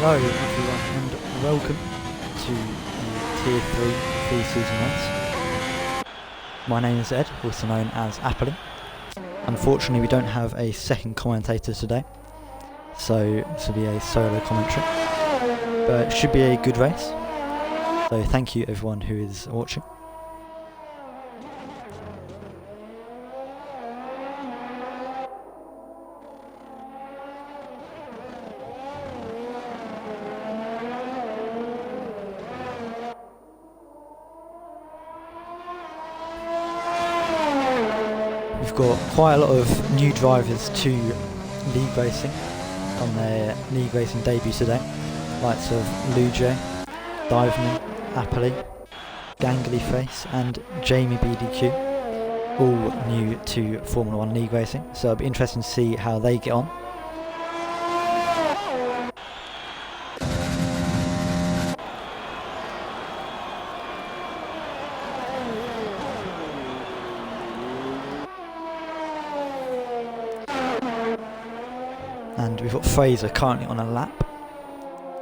Hello everyone and welcome to the Tier 3 pre-season race. My name is Ed, also known as Appley. Unfortunately we don't have a second commentator today, so this will be a solo commentary, but it should be a good race, so thank you everyone who is watching. We've got quite a lot of new drivers to League Racing on their League Racing debut today. Likes of Lujay, Diveman, Appley, Gangly Face and Jamie BDQ, all new to Formula 1 League Racing, so it'll be interesting to see how they get on. And we've got Fraser currently on a lap,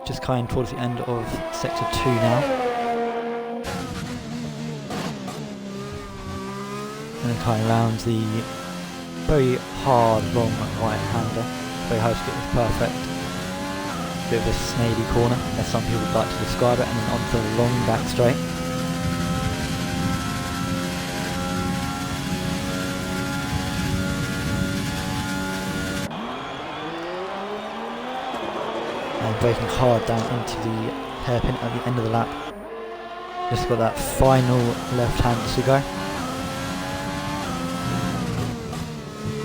just kind of towards the end of sector 2 now. And then kind of around the very hard, long right-hander. Very hard to get this perfect. Bit of a snaily corner, as some people would like to describe it, and then onto the long back straight. And braking hard down into the hairpin at the end of the lap. Just got that final left hand to go.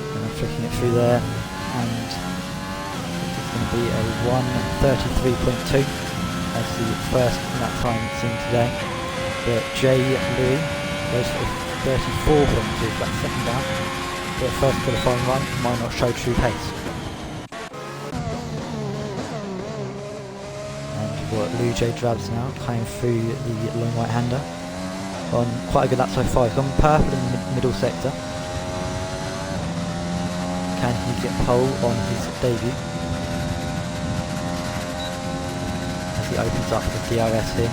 And I'm flicking it through there, and it's going to be a 1:33.2 as the first lap time seen today. But Jay Louis goes for 34.2 for that second lap. But first qualifying run might not show true pace. Got Lujay Drabs now, coming through the long right-hander on quite a good lap so far. He's gone purple in the middle sector. Can he get pole on his debut? As he opens up the DRS here.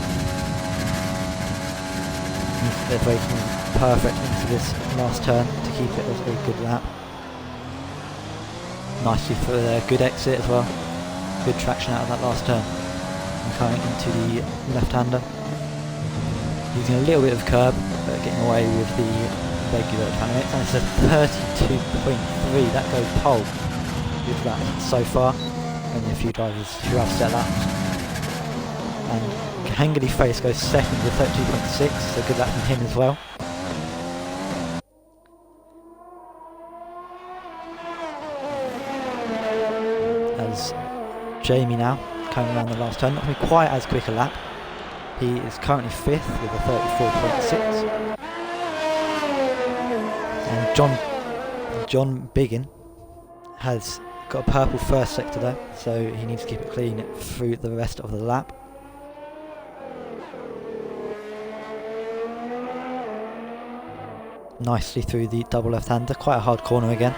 They're braking perfect into this last turn to keep it as a good lap. Nicely for their good exit as well. Good traction out of that last turn. Coming into the left-hander, using a little bit of curb, but getting away with the regular turn. It's a 32.3. That goes pole with that so far. Only a few drivers who have set that. And Gangly Face goes second with 32.6, so good lap from him as well. As Jamie now coming around the last turn, not going to be quite as quick a lap. He is currently 5th with a 34.6. And John Biggin has got a purple first sector there, so he needs to keep it clean through the rest of the lap. Nicely through the double left-hander, quite a hard corner again.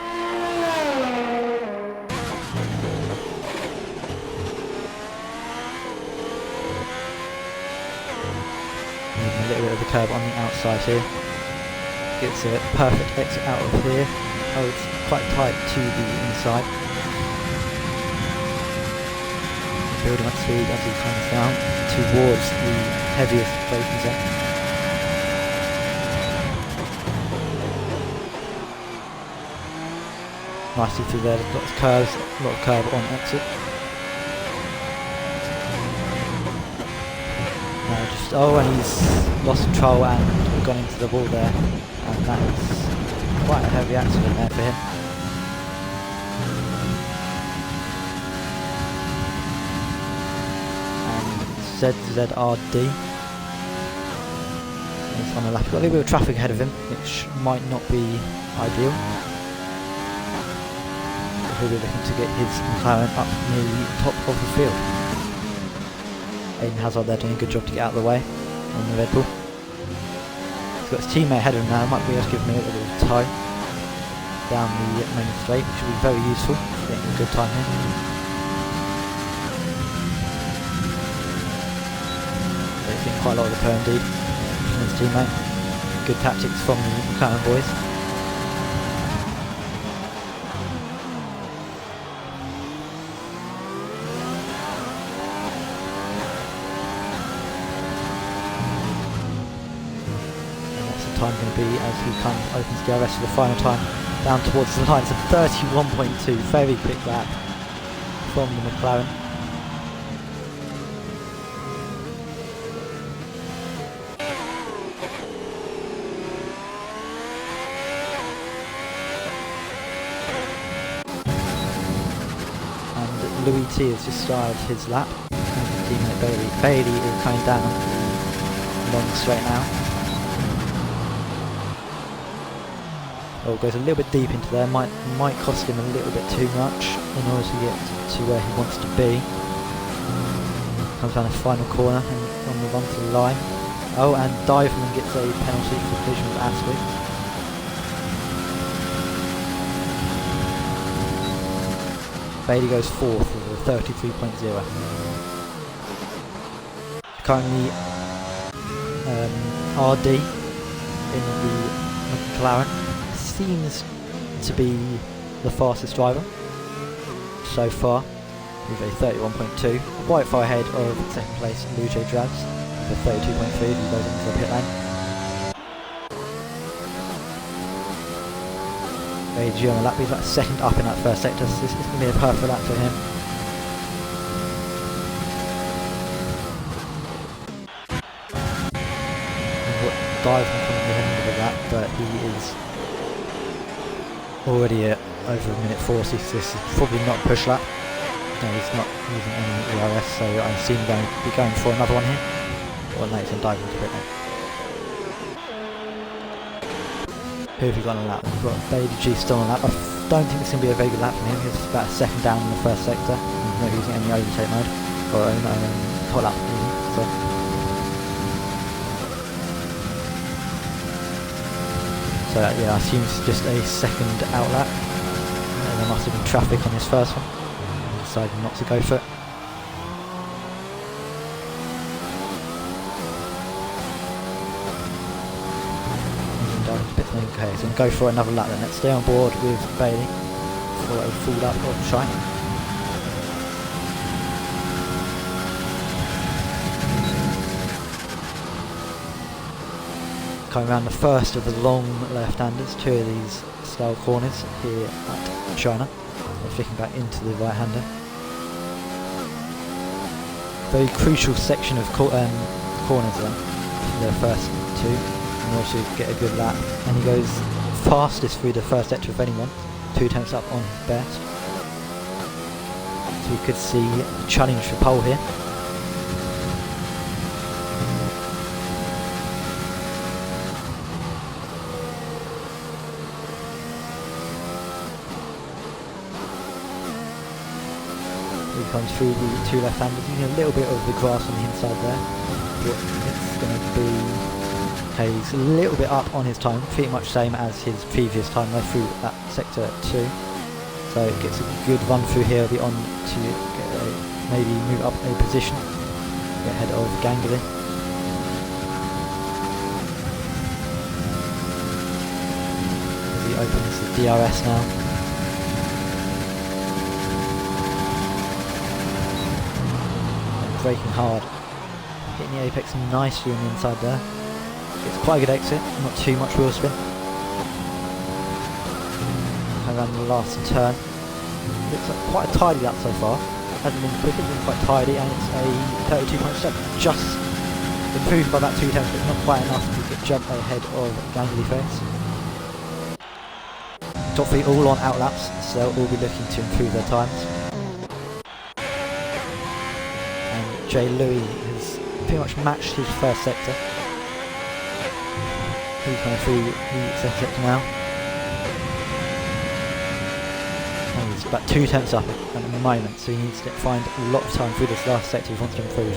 A little bit of the curb on the outside here. Gets a perfect exit out of here. Holds quite tight to the inside. Building up speed as he comes down towards the heaviest braking zone. Nicely through there, lots of curves, a lot of curve on exit. And he's lost control and gone into the wall there, and that's quite a heavy accident there for him. And ZZRD is on the lap. Got a little bit of traffic ahead of him, which might not be ideal. He'll be looking to get his McLaren up near the top of the field. Aiden Hazard there doing a good job to get out of the way on the Red Bull. He's got his teammate ahead of him now, might be able to give him a little bit of tow down the main straight, which will be very useful for getting a good time here. quite a lot of the turn indeed from his teammate. Good tactics from the McLaren boys. Time going to be as he kind of opens DRS for the final time down towards the line. It's a 31.2, very quick lap from the McLaren. And Louis T has just started his lap. Teammate Bailey is coming down long straight now. Oh, goes a little bit deep into there, might cost him a little bit too much in order to get to where he wants to be. Comes down the final corner and on the run to the line. Oh, and Diverman gets a penalty for collision with Astley. Bailey goes fourth with a 33.0. Currently RD in the McLaren seems to be the fastest driver so far with a 31.2, quite far ahead of second place Luce Drabs with a 32.3 if he goes into the pit lane. AG on the lap, he's like second up in that first sector, so this is going to be a perfect lap for him. Diving from the end of the lap, but he is already at over a minute 40, so this is probably not a push lap. No, he's not using any ERS, so I assume he's going to be going for another one here. Or no, he's going to dive into it now. Who have we got on the lap? We've got Bailey G still on the lap. I don't think it's going to be a very good lap for him. He's about a second down in the first sector. He's not using any overtake mode. Or hot lap. So. So yeah, I assume it's just a second outlap. There must have been traffic on this first one. He decided not to go for it. Okay, so go for another lap then. Let's stay on board with Bailey for a full lap of Shine. Coming around the first of the long left-handers, two of these style corners here at China. They're flicking back into the right-hander. Very crucial section of corners then, the first two, in order to get a good lap. And he goes fastest through the first sector of anyone, 2 attempts up on his best. So we could see a challenge for pole here. Comes through the two left-handers, using a little bit of the grass on the inside there. But it's going to be... Okay, he's a little bit up on his time, pretty much same as his previous time there through that sector 2. So it gets a good run through here, he'll be on to get maybe move up a position, get ahead of Gangley. As he opens the DRS now. Braking hard, hitting the apex nicely on the inside there. It's quite a good exit, not too much wheel spin. Around the last turn. Looks like quite a tidy lap so far. Hasn't been quick, it's been quite tidy, and it's a 32.7. Just improved by about 2 attempts, but not quite enough to get jump ahead of Gangley Face. Top 3 all on outlaps, so they'll all be looking to improve their times. Jay Louis has pretty much matched his first sector. He's going through the second sector now. And he's about 2 attempts up at the moment, so he needs to find a lot of time through this last sector if he wants to improve.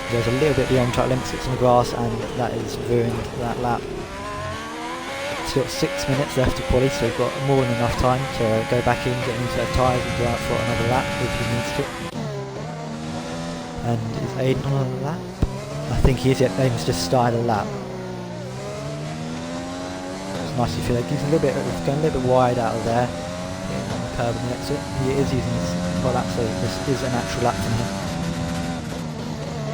He goes a little bit beyond track limits, sits on the grass, and that has ruined that lap. Still got 6 minutes left to quali, so we've got more than enough time to go back in, get new set of tyres and go out for another lap if he needs to. And is Aiden on a lap? I think he is. Yeah, Aiden's just started a lap. It's nice to feel like he's going a little bit wide out of there, getting on the curb and the exit. He is using his lap, so this is an actual lap from him.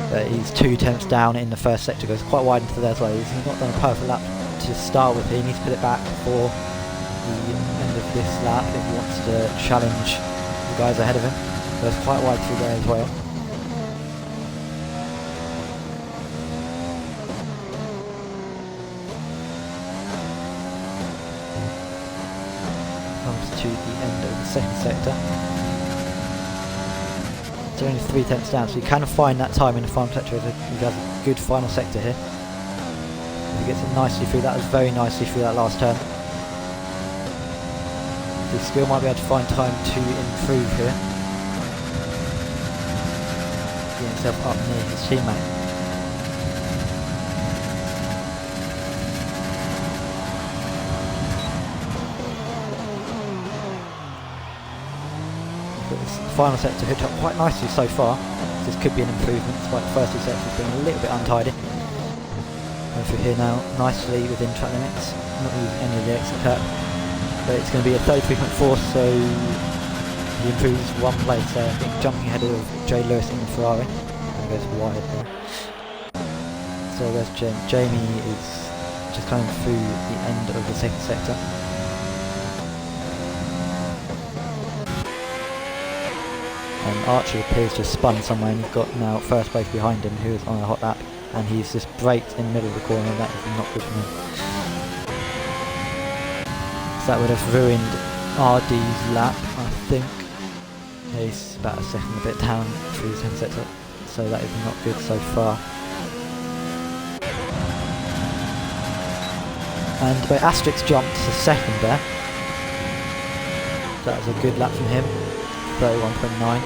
But he's 2 tenths down in the first sector, goes quite wide into there as well. He's not done a perfect lap to start with. He needs to put it back for the end of this lap if he wants to challenge the guys ahead of him. Goes quite wide through there as well. Comes to the end of the second sector. It's only 3 tenths down, so you can find that time in the final sector. He does a good final sector here. He gets it nicely through that, very nicely through that last turn. He still might be able to find time to improve here. Get himself up near his teammate. Final sector hooked up quite nicely so far. This could be an improvement, despite the first 2 sectors being a little bit untidy. Going through here now, nicely within track limits, not using any of the exit cut. But it's going to be a 33.4, so he improves 1 place there. I think jumping ahead of Jay Lewis in the Ferrari. And goes wide there. So there's Jamie is just coming through the end of the second sector. And Archie appears to have spun somewhere, and he's got now first place behind him, who is on a hot lap, and he's just braked in the middle of the corner, and that is not good for him. So that would have ruined RD's lap, I think. He's about a second a bit down through the second sector, so that is not good so far. And by Asterix jumped to second there. That was a good lap from him, 31.9.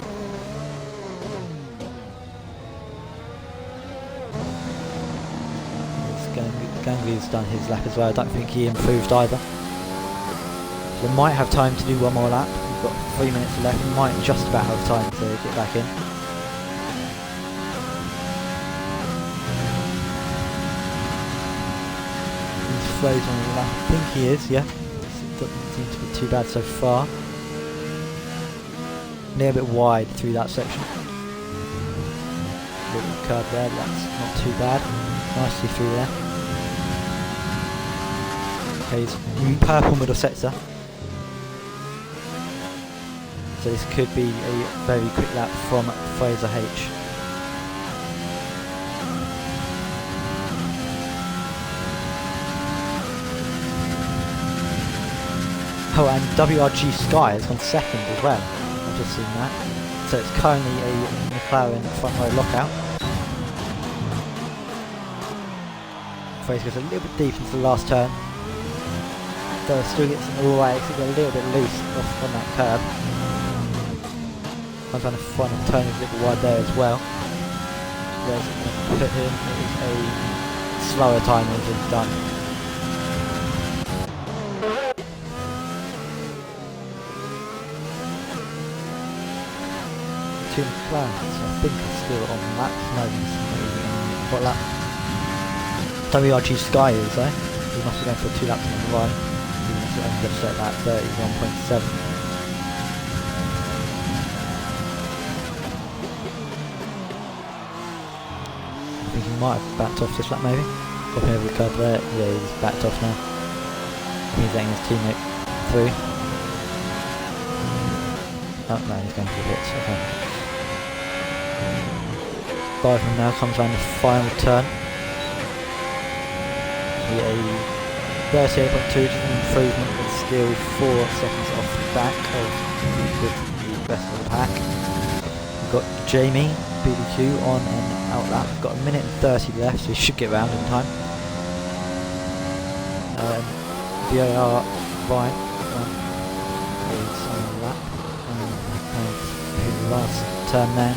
Gangly's done his lap as well. I don't think he improved either. So we might have time to do 1 more lap. We've got 3 minutes left. We might just about have time to get back in. He's frozen on the lap. I think he is, yeah. It doesn't seem to be too bad so far. A little bit wide through that section. A little curve there, but that's not too bad. Nicely through there. Okay, he's purple middle sector. So this could be a very quick lap from Fraser H. Oh, and WRG Sky has gone second as well. I've just seen that. So it's currently a McLaren front row lockout. Fraser goes a little bit deep into the last turn. Though still gets in the way, so a little bit loose off on that curb. I'm trying to find a turn a little wide there as well. There's put him, it is a slower time than he's done. Two McLarens, I think it's still on laps, no, he's maybe on what lap? WRG Sky is there, he must be going for 2 laps on the right. He's just set that 31.7. I think he might have backed off this lap maybe. Popping over the curb there, yeah, he's backed off now. He's letting his teammate through. Oh no, he's going for the pits, okay. Byron now comes around the final turn. A 38.2, just an improvement, but still 4 seconds off the back of the rest of the pack. We've got Jamie, BBQ on an outlap. We've got 1 minute and 30 left, so he should get round in time. VAR Ryan is on the lap. The last turn there. A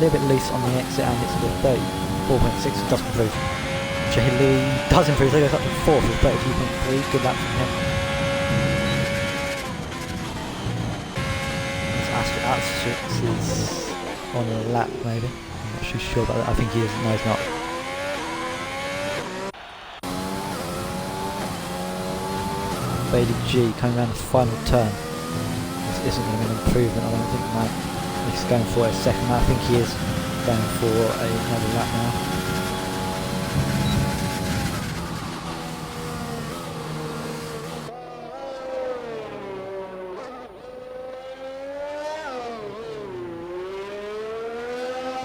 little bit loose on the exit, and it's at 34.6, it does improve. Jay Lee does improve, so he goes up to 4th with 32.3, good lap from him. Asterix is on the lap maybe. Not too sure about that. I think he is. No, he's not. Bailey G coming around his final turn. This isn't going to be an improvement. I don't think Mike is going for a second lap. I think he is going for another lap now.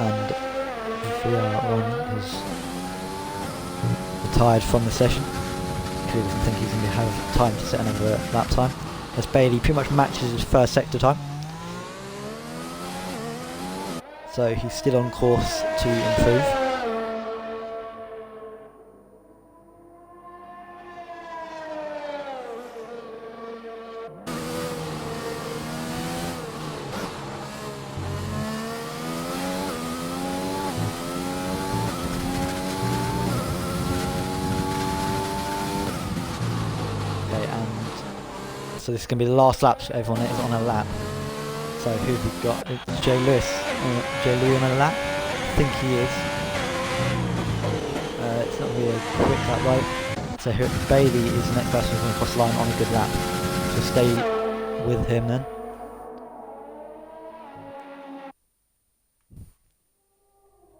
And VR1 is retired from the session because he doesn't think he's going to have time to set another lap time, as Bailey pretty much matches his first sector time. So he's still on course to improve. So this is going to be the last lap, so everyone is on a lap. So who have we got? It's Jay Lewis. Jay Lewis on a lap? I think he is. It's not really a quick lap right. So Bailey is the next person who's going to cross the line on a good lap. So stay with him then.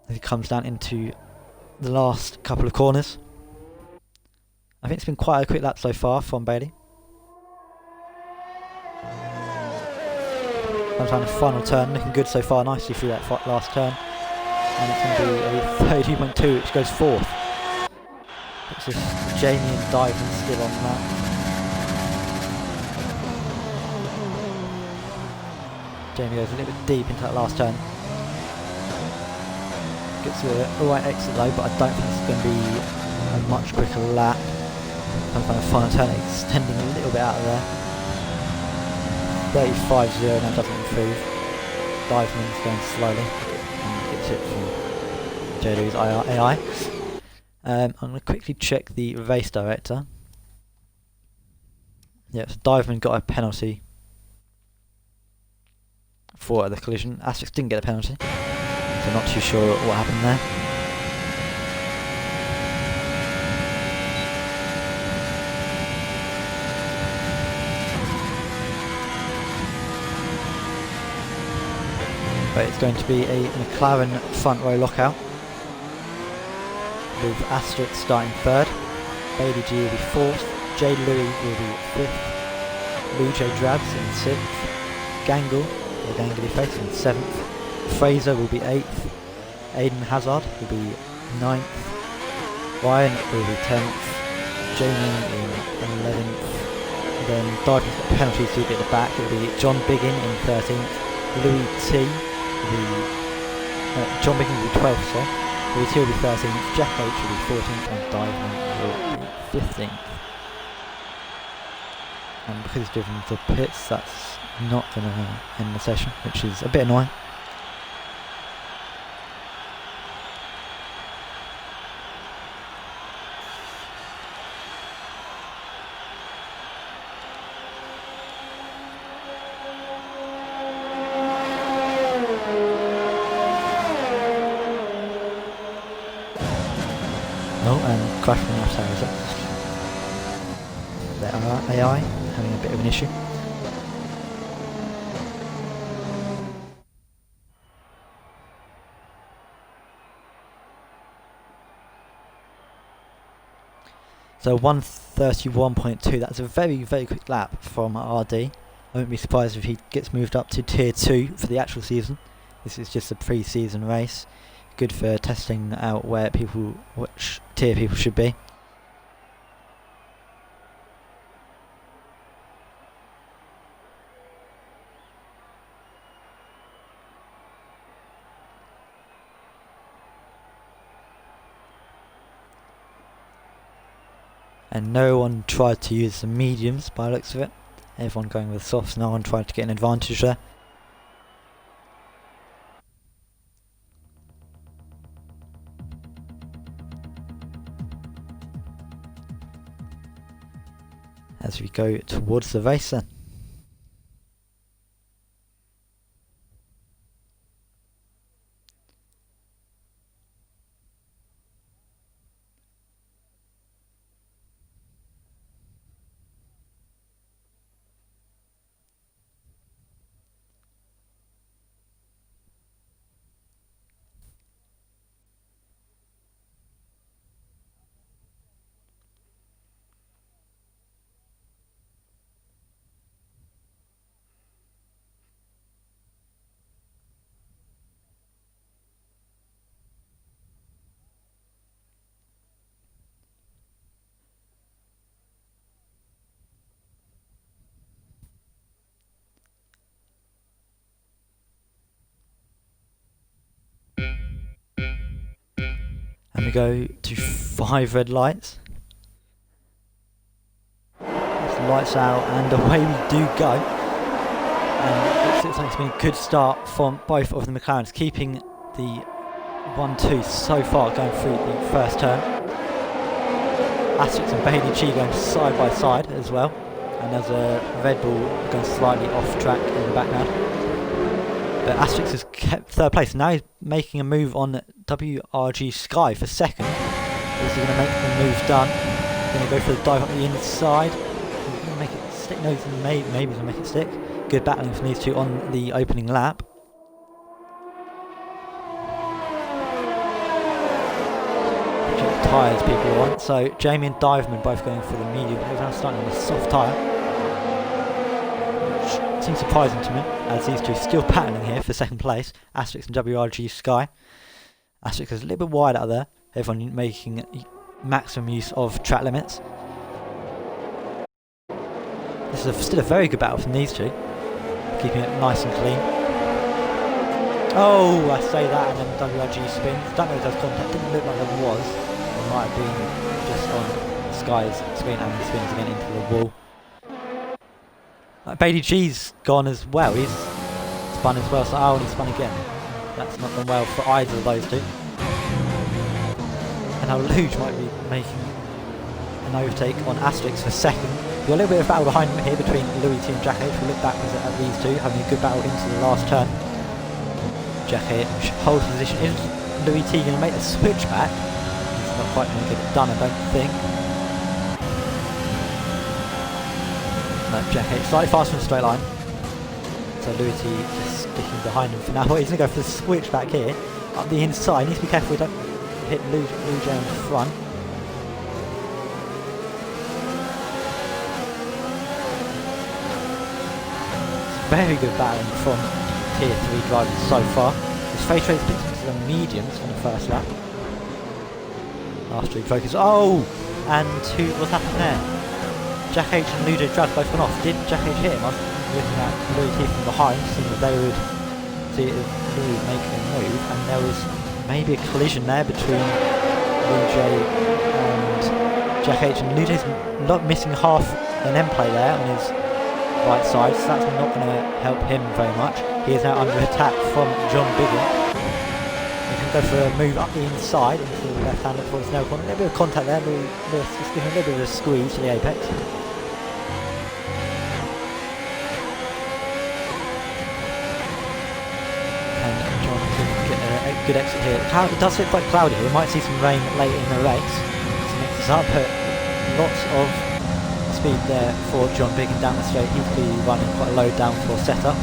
As he comes down into the last couple of corners. I think it's been quite a quick lap so far from Bailey. Comes down the final turn, looking good so far, nicely through that last turn. And it's going to be a 30.2, which goes fourth. It's just Jamie and Diamond still on that. Jamie goes a little bit deep into that last turn. Gets a alright exit though, but I don't think it's going to be a much quicker lap. Comes down the final turn, extending a little bit out of there. 35.0 now doesn't improve. Diveman's going slowly. And gets it from JD's AI. I'm going to quickly check the race director. Yes, Diveman got a penalty for the collision. Asterix didn't get a penalty, so not too sure what happened there. But it's going to be a McLaren front row lockout with Asterix starting third, Bailey G will be fourth, Jay Louis will be fifth, Lou J Drabs in sixth, Gangle, or Gangly Face, in seventh, Fraser will be eighth, Aiden Hazard will be ninth, Ryan will be 10th, Jamie in 11th, then Diveman's got penalties to be at the back. It will be John Biggin in 13th, Louis T John Biggin will be 12th, sorry. Louis T will be 13th, Jack H will be 14th, and Diveman will be 15th. And because he's driven to pits, that's not going to end the session, which is a bit annoying. And crashing off results. There are AI having a bit of an issue. So 131.2, that's a very, very quick lap from RD. I wouldn't be surprised if he gets moved up to tier 2 for the actual season. This is just a pre-season race. Good for testing out which tier people should be. And no one tried to use the mediums by the looks of it. Everyone going with softs, no one tried to get an advantage there. As we go towards the race then. And we go to 5 red lights. Lights out and away we do go. And it looks like it's been a good start from both of the McLarens, keeping the 1-2 so far going through the first turn. Asterix and Bailey G going side by side as well, and there's a Red Bull going slightly off track in the background. But Asterix has kept 3rd place. Now he's making a move on WRG Sky for 2nd. Is he going to make the move done? Going to go for the dive up the inside. Make it stick. No, maybe he's going to make it stick. Good battling from these two on the opening lap. Check the tyres people want. So Jamie and Diverman both going for the medium. They're now starting on a soft tyre, which seems surprising to me, as these two still battling here for 2nd place. Asterix and WRG Sky. Asterix is a little bit wide out there. Everyone making maximum use of track limits. This is still a very good battle from these two, keeping it nice and clean. Oh, I say that and then WRG spins. Don't know if there's contact, didn't look like there was. It might have been just on Sky's screen and he spins again into the wall. Bailey G's gone as well, he's spun as well, so and he spun again. That's not gone well for either of those two. And now Luge might be making an overtake on Asterix for 2nd. Got a little bit of battle behind him here between Louis T and Jack H. We look backwards at these two, having a good battle into the last turn. Jack H holds position. Is Louis T going to make the switch back? He's not quite going to get it done, I don't think. No, Jack H slightly faster in the straight line. So Louis T just sticking behind him for now. He's going to go for the switch back here. Up the inside. Needs to be careful we don't hit Louis in front. Very good battling from Tier 3 drivers so far. His face race picks into the mediums on the first lap. Last week focus. Oh! And what's happened there? Jack H and Ludo Drag both went off. Did Jack H hit him? I was looking at Louis T from behind, seeing that they would see if Louis would make a move, and there was maybe a collision there between Ludo and Jack H, and Ludo's not missing half an end play there on his right side, so that's not going to help him very much. He is now under attack from John Biggin. He can go for a move up the inside into the left hand towards the nail corner. A little bit of contact there, but just giving a little bit of a squeeze to the apex. And John can get a good exit here. It does look quite cloudy here. We might see some rain later in the race to mix this up, but lots of speed there for John Biggin down the straight. He's going to be running quite a low downforce setup.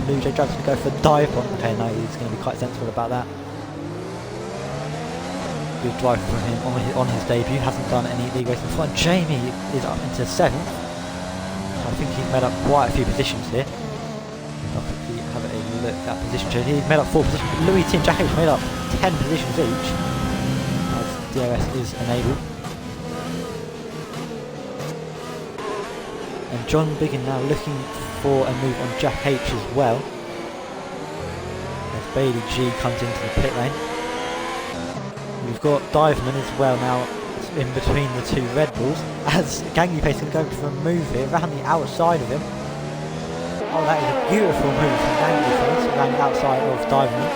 Lujo Drag's going to go for a dive on. Okay, no, he's going to be quite sensible about that. Good drive from him on his debut. Hasn't done any league racing before. And Jamie is up into 7th. I think he's made up quite a few positions here. I'll quickly have a look at position change. He's made up 4 positions. Louis T and Jack H made up 10 positions each, as DRS is enabled. And John Biggin now looking for a move on Jack H as well, as Bailey G comes into the pit lane. We've got Diverman as well now in between the two Red Bulls, as Gangy Face can go for a move here around the outside of him. Oh, that is a beautiful move from Gangy Face around the outside of Diverman.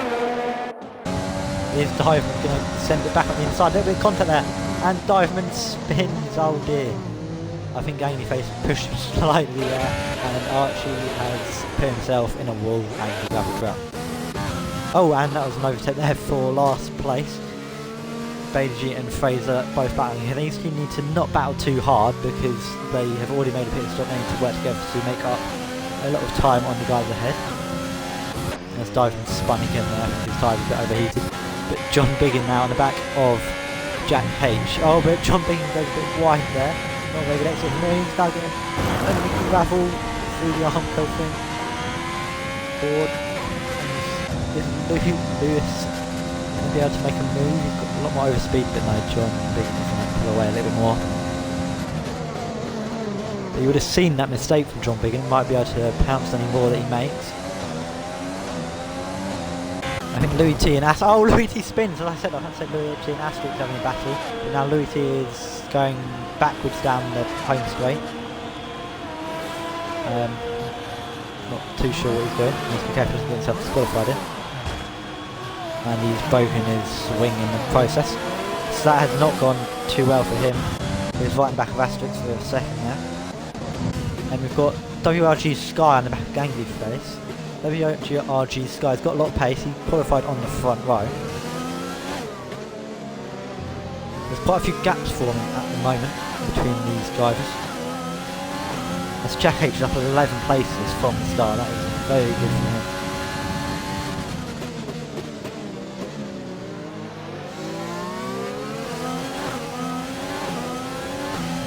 Is Diverman going to send it back on the inside? A little bit of contact there, and Diverman spins. Oh dear. I think Gangy Face pushed slightly there, and Archie has put himself in a wall and the gravel trap. Oh, and that was an overtake there for last place. Bailey G and Fraser both battling here. These two need to not battle too hard because they have already made a pit stop. They need to work together to make up a lot of time on the guys ahead. As Diverman spun again there, I think his tyres a bit overheated. But John Biggin now on the back of Jack H. Oh, but John Biggin goes a bit wide there. Not very good exit from him. He's now getting underneath the gravel through the arm thing. Board. And Lewis going to be able to make a move. He's got a lot more overspeed, but no, John Biggin is going to pull away a little bit more. But you would have seen that mistake from John Biggin. Might be able to pounce any more that he makes. I think between Louis T and Asterix. Oh, Louis T spins. As I said, I can't say Louis T and Asterix having a battle. But now Louis T is going backwards down the home straight. Not too sure what he's doing. He needs to be careful to get himself disqualified in. And he's broken his wing in the process. So that has not gone too well for him. He was right in the back of Asterix for a second there. And we've got WRG Sky on the back of Gangly Face. WRG Sky's got a lot of pace. He qualified on the front row. There's quite a few gaps forming at the moment between these drivers. As Jack H is up at 11 places from the start. That is very good for him.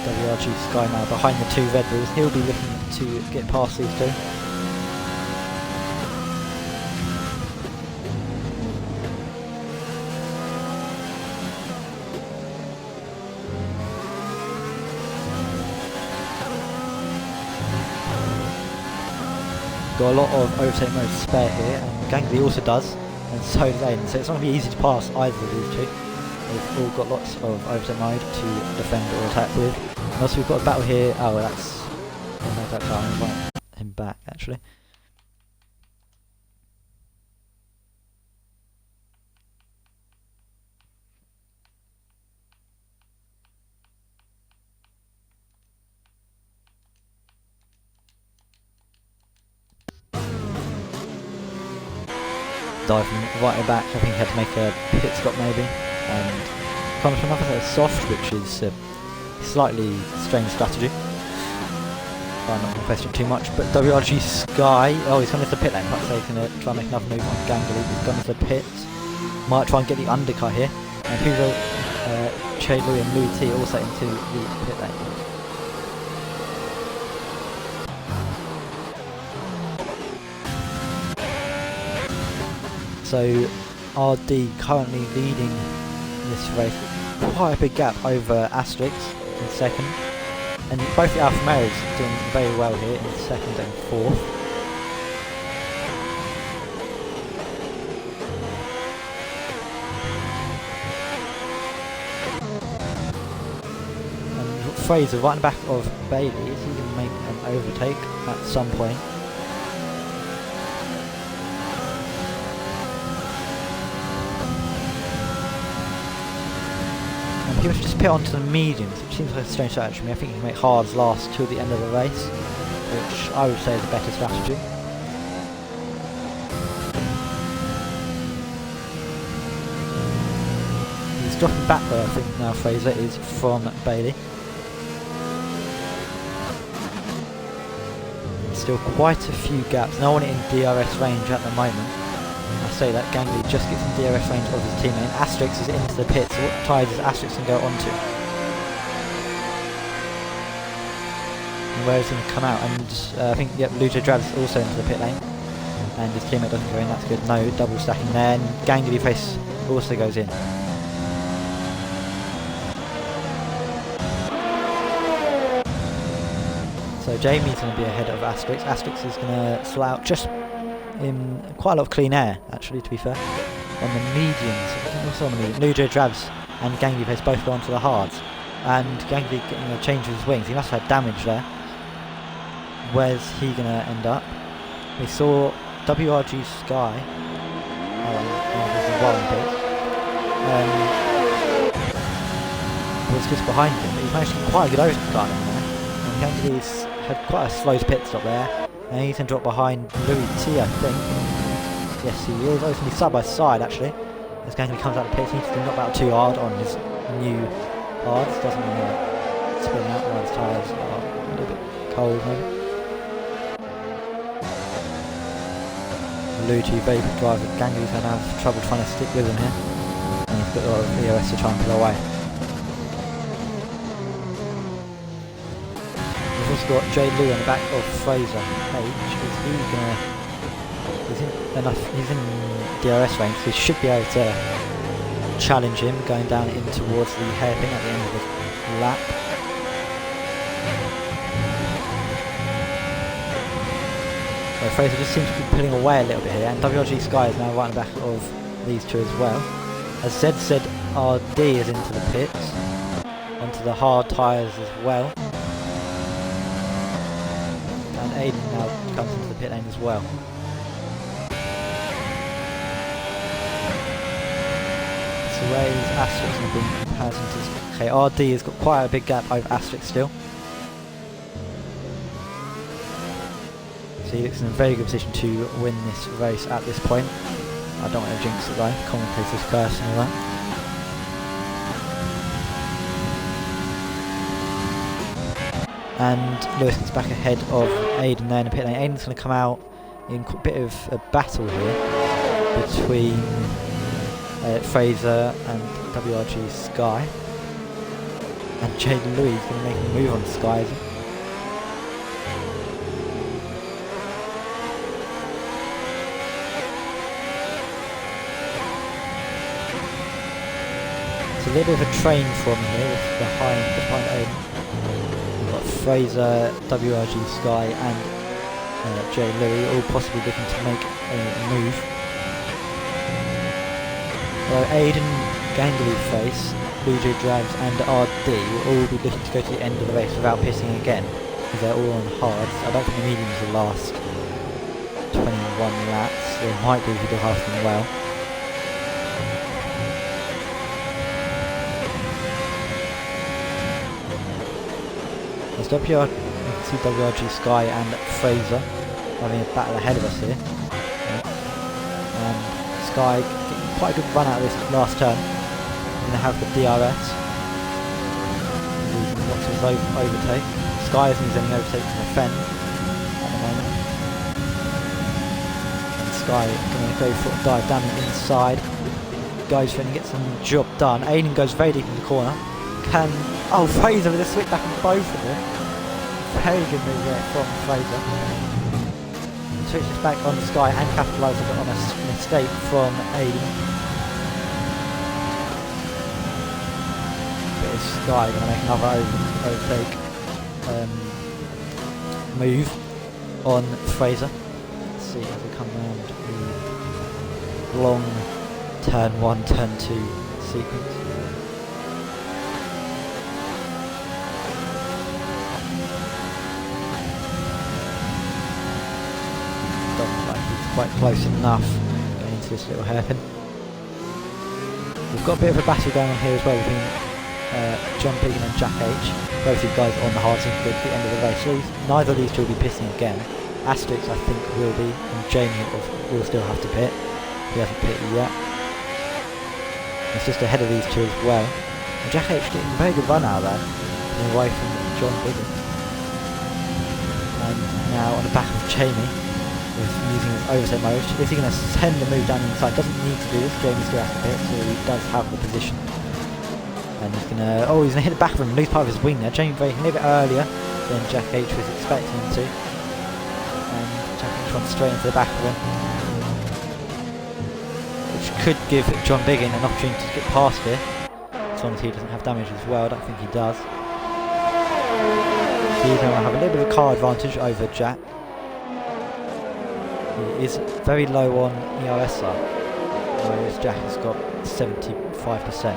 WRG Sky now behind the two Red Bulls. He'll be looking to get past these two. Got a lot of overtake mode spare here, and Gangly also does, and so do they, so it's not going to be easy to pass either of these two. They've all got lots of overtake mode to defend or attack with. And also we've got a battle here. Oh, well, that's... I'm going to invite him back, actually. Diving right back, I think he had to make a pit stop maybe, and comes from another soft, which is a slightly strange strategy. I'm not going to question too much, but WRG Sky, oh, he's gone into the pit lane, perhaps he's going to try and make another move on Gangly. He's gone into the pit, might try and get the undercut here, and Hugo, Che Louis and Louis T also into the pit lane. So RD currently leading this race with quite a big gap over Asterix in second, and both the Alfa Romeos doing very well here in second and fourth. And Fraser right in the back of Bailey, is he going to make an overtake at some point? He must just pit onto the mediums, which seems like a strange strategy to me. I think he can make hards last till the end of the race, which I would say is a better strategy. He's dropping back though, I think now Fraser is from Bailey. Still quite a few gaps, no one in DRS range at the moment. I say that Gangly just gets in DRS range of his teammate, and Asterix is into the pit, so what tyres is Asterix can go onto? And where is he going to come out? And I think, yep, Lujo Drabs also into the pit lane, and his teammate doesn't go in, that's good. No double stacking there, and Gangly Face also goes in. So Jamie's going to be ahead of Asterix. Asterix is going to slow out just in quite a lot of clean air, actually, to be fair. On the mediums, also on the medium, Lujo Drabs and Gangly Face both go onto the hards, and Gangly getting a change of his wings. He must have had damage there. Where's he going to end up? We saw WRG Sky. Was just behind him, but he's managed to get quite a good overcut in there. And Gangly's had quite a slow pit stop there. And he's going to drop behind Louis T, I think. Yes, he is. Oh, it's going to be side by side, actually. As Gangly comes out of the pit, he needs to not out too hard on his new hards. Doesn't want to spin out while his tyres are a little bit cold, maybe. Louis T, very good driver. Gangly's going to have trouble trying to stick with him here. And he's got a lot of EOS to try and pull away. We've also got J. Lou on the back of Fraser H. Is he gonna... He's in DRS range, so he should be able to challenge him going down in towards the hairpin at the end of the lap. So Fraser just seems to be pulling away a little bit here, and WRG Sky is now right in the back of these two as well. As Zed said, RD is into the pits, onto the hard tyres as well. And Aiden now comes into the pit lane as well. So where is Asterix going to be in comparison to... Okay, RD has got quite a big gap over Asterix still. So he looks in a very good position to win this race at this point. I don't want to jinx it though, commentator's curse and all that. And Lewis gets back ahead of Aiden there in the pit lane. Aiden's going to come out in a bit of a battle here between Fraser and WRG Sky. And Jaden Louis is going to make a move on Sky, is he? It's a little bit of a train from here, it's behind Aiden. We've got Fraser, WRG Sky and Jay Louis all possibly looking to make a move. Although Aiden, Gangley Face, Blue Jay Drabs and RD will all be looking to go to the end of the race without pissing again, because they're all on hards. I don't think the mediums will last 21 laps, they might do if you do half of them well. There's WRG Sky and Fraser having a battle ahead of us here. And Sky getting quite a good run out of this last turn. Going to have the DRS. Losing lots of his overtake. Sky isn't using any overtake to defend at the moment. And Sky going to go for a dive down the inside. Goes for it and gets some job done. Aiden goes very deep in the corner. Oh, Fraser with a switch back on both of them. Very good move there from Fraser. Switches back on Sky and capitalises on a mistake from Aiden. But is Sky going to make another overtake move on Fraser? Let's see as we come round the long turn 1, turn 2 sequence. Quite close enough going into this little hairpin. We've got a bit of a battle going on here as well between John Biggin and Jack H. Both these guys on the hard seem to go to the end of the race. So neither of these two will be pitting again. Asterix I think will be, and Jamie will still have to pit. He hasn't pitted yet. It's just ahead of these two as well. And Jack H getting a very good run out of that, away from John Biggin. And now on the back of Jamie. With using his overset mode. Is he going to send the move down the inside? Doesn't need to do this. Jamie's still has to pit, so he does have the position. And he's going to... Oh, he's going to hit the back of him and lose part of his wing there. Jamie braking a little bit earlier than Jack H was expecting him to. And Jack H runs straight into the back of him. Which could give John Biggin an opportunity to get past here. As long as he doesn't have damage as well. I don't think he does. So he's going to have a little bit of a car advantage over Jack. He is very low on ERSR, whereas Jack has got 75%.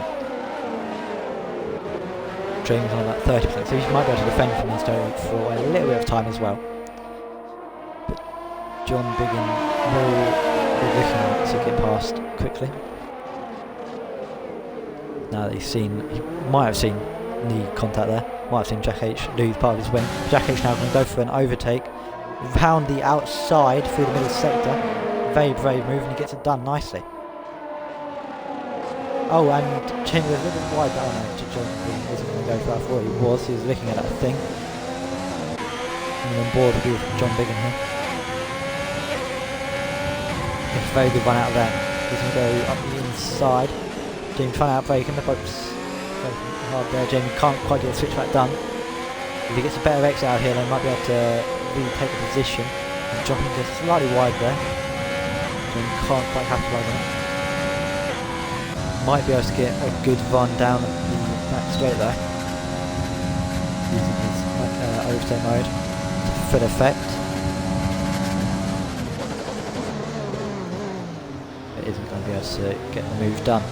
Jamie's on about 30%, so he might be able to defend from this turn for a little bit of time as well. But John Biggin will be looking to get past quickly. Now that he might have seen the contact there, might have seen Jack H lose part of his wing. Jack H now going to go for an overtake. Round the outside through the middle sector. Very brave move and he gets it done nicely. Oh, and Jamie was a little bit wide down there to John Biggin. He wasn't going to go for that. I thought he was. He was looking at that thing. And on board with John Biggin here. It's a very good run out of there. He's going to go up the inside. Jamie trying to outbrake him. The boat's very hard there. Jamie can't quite get the switchback done. If he gets a better exit out here, they might be able to take the position. And jumping just slightly wide there. Jamie can't quite capitalise on it. Might be able to get a good run down the back straight there. Using his overstay mode to full effect. It isn't going to be able to get the move done.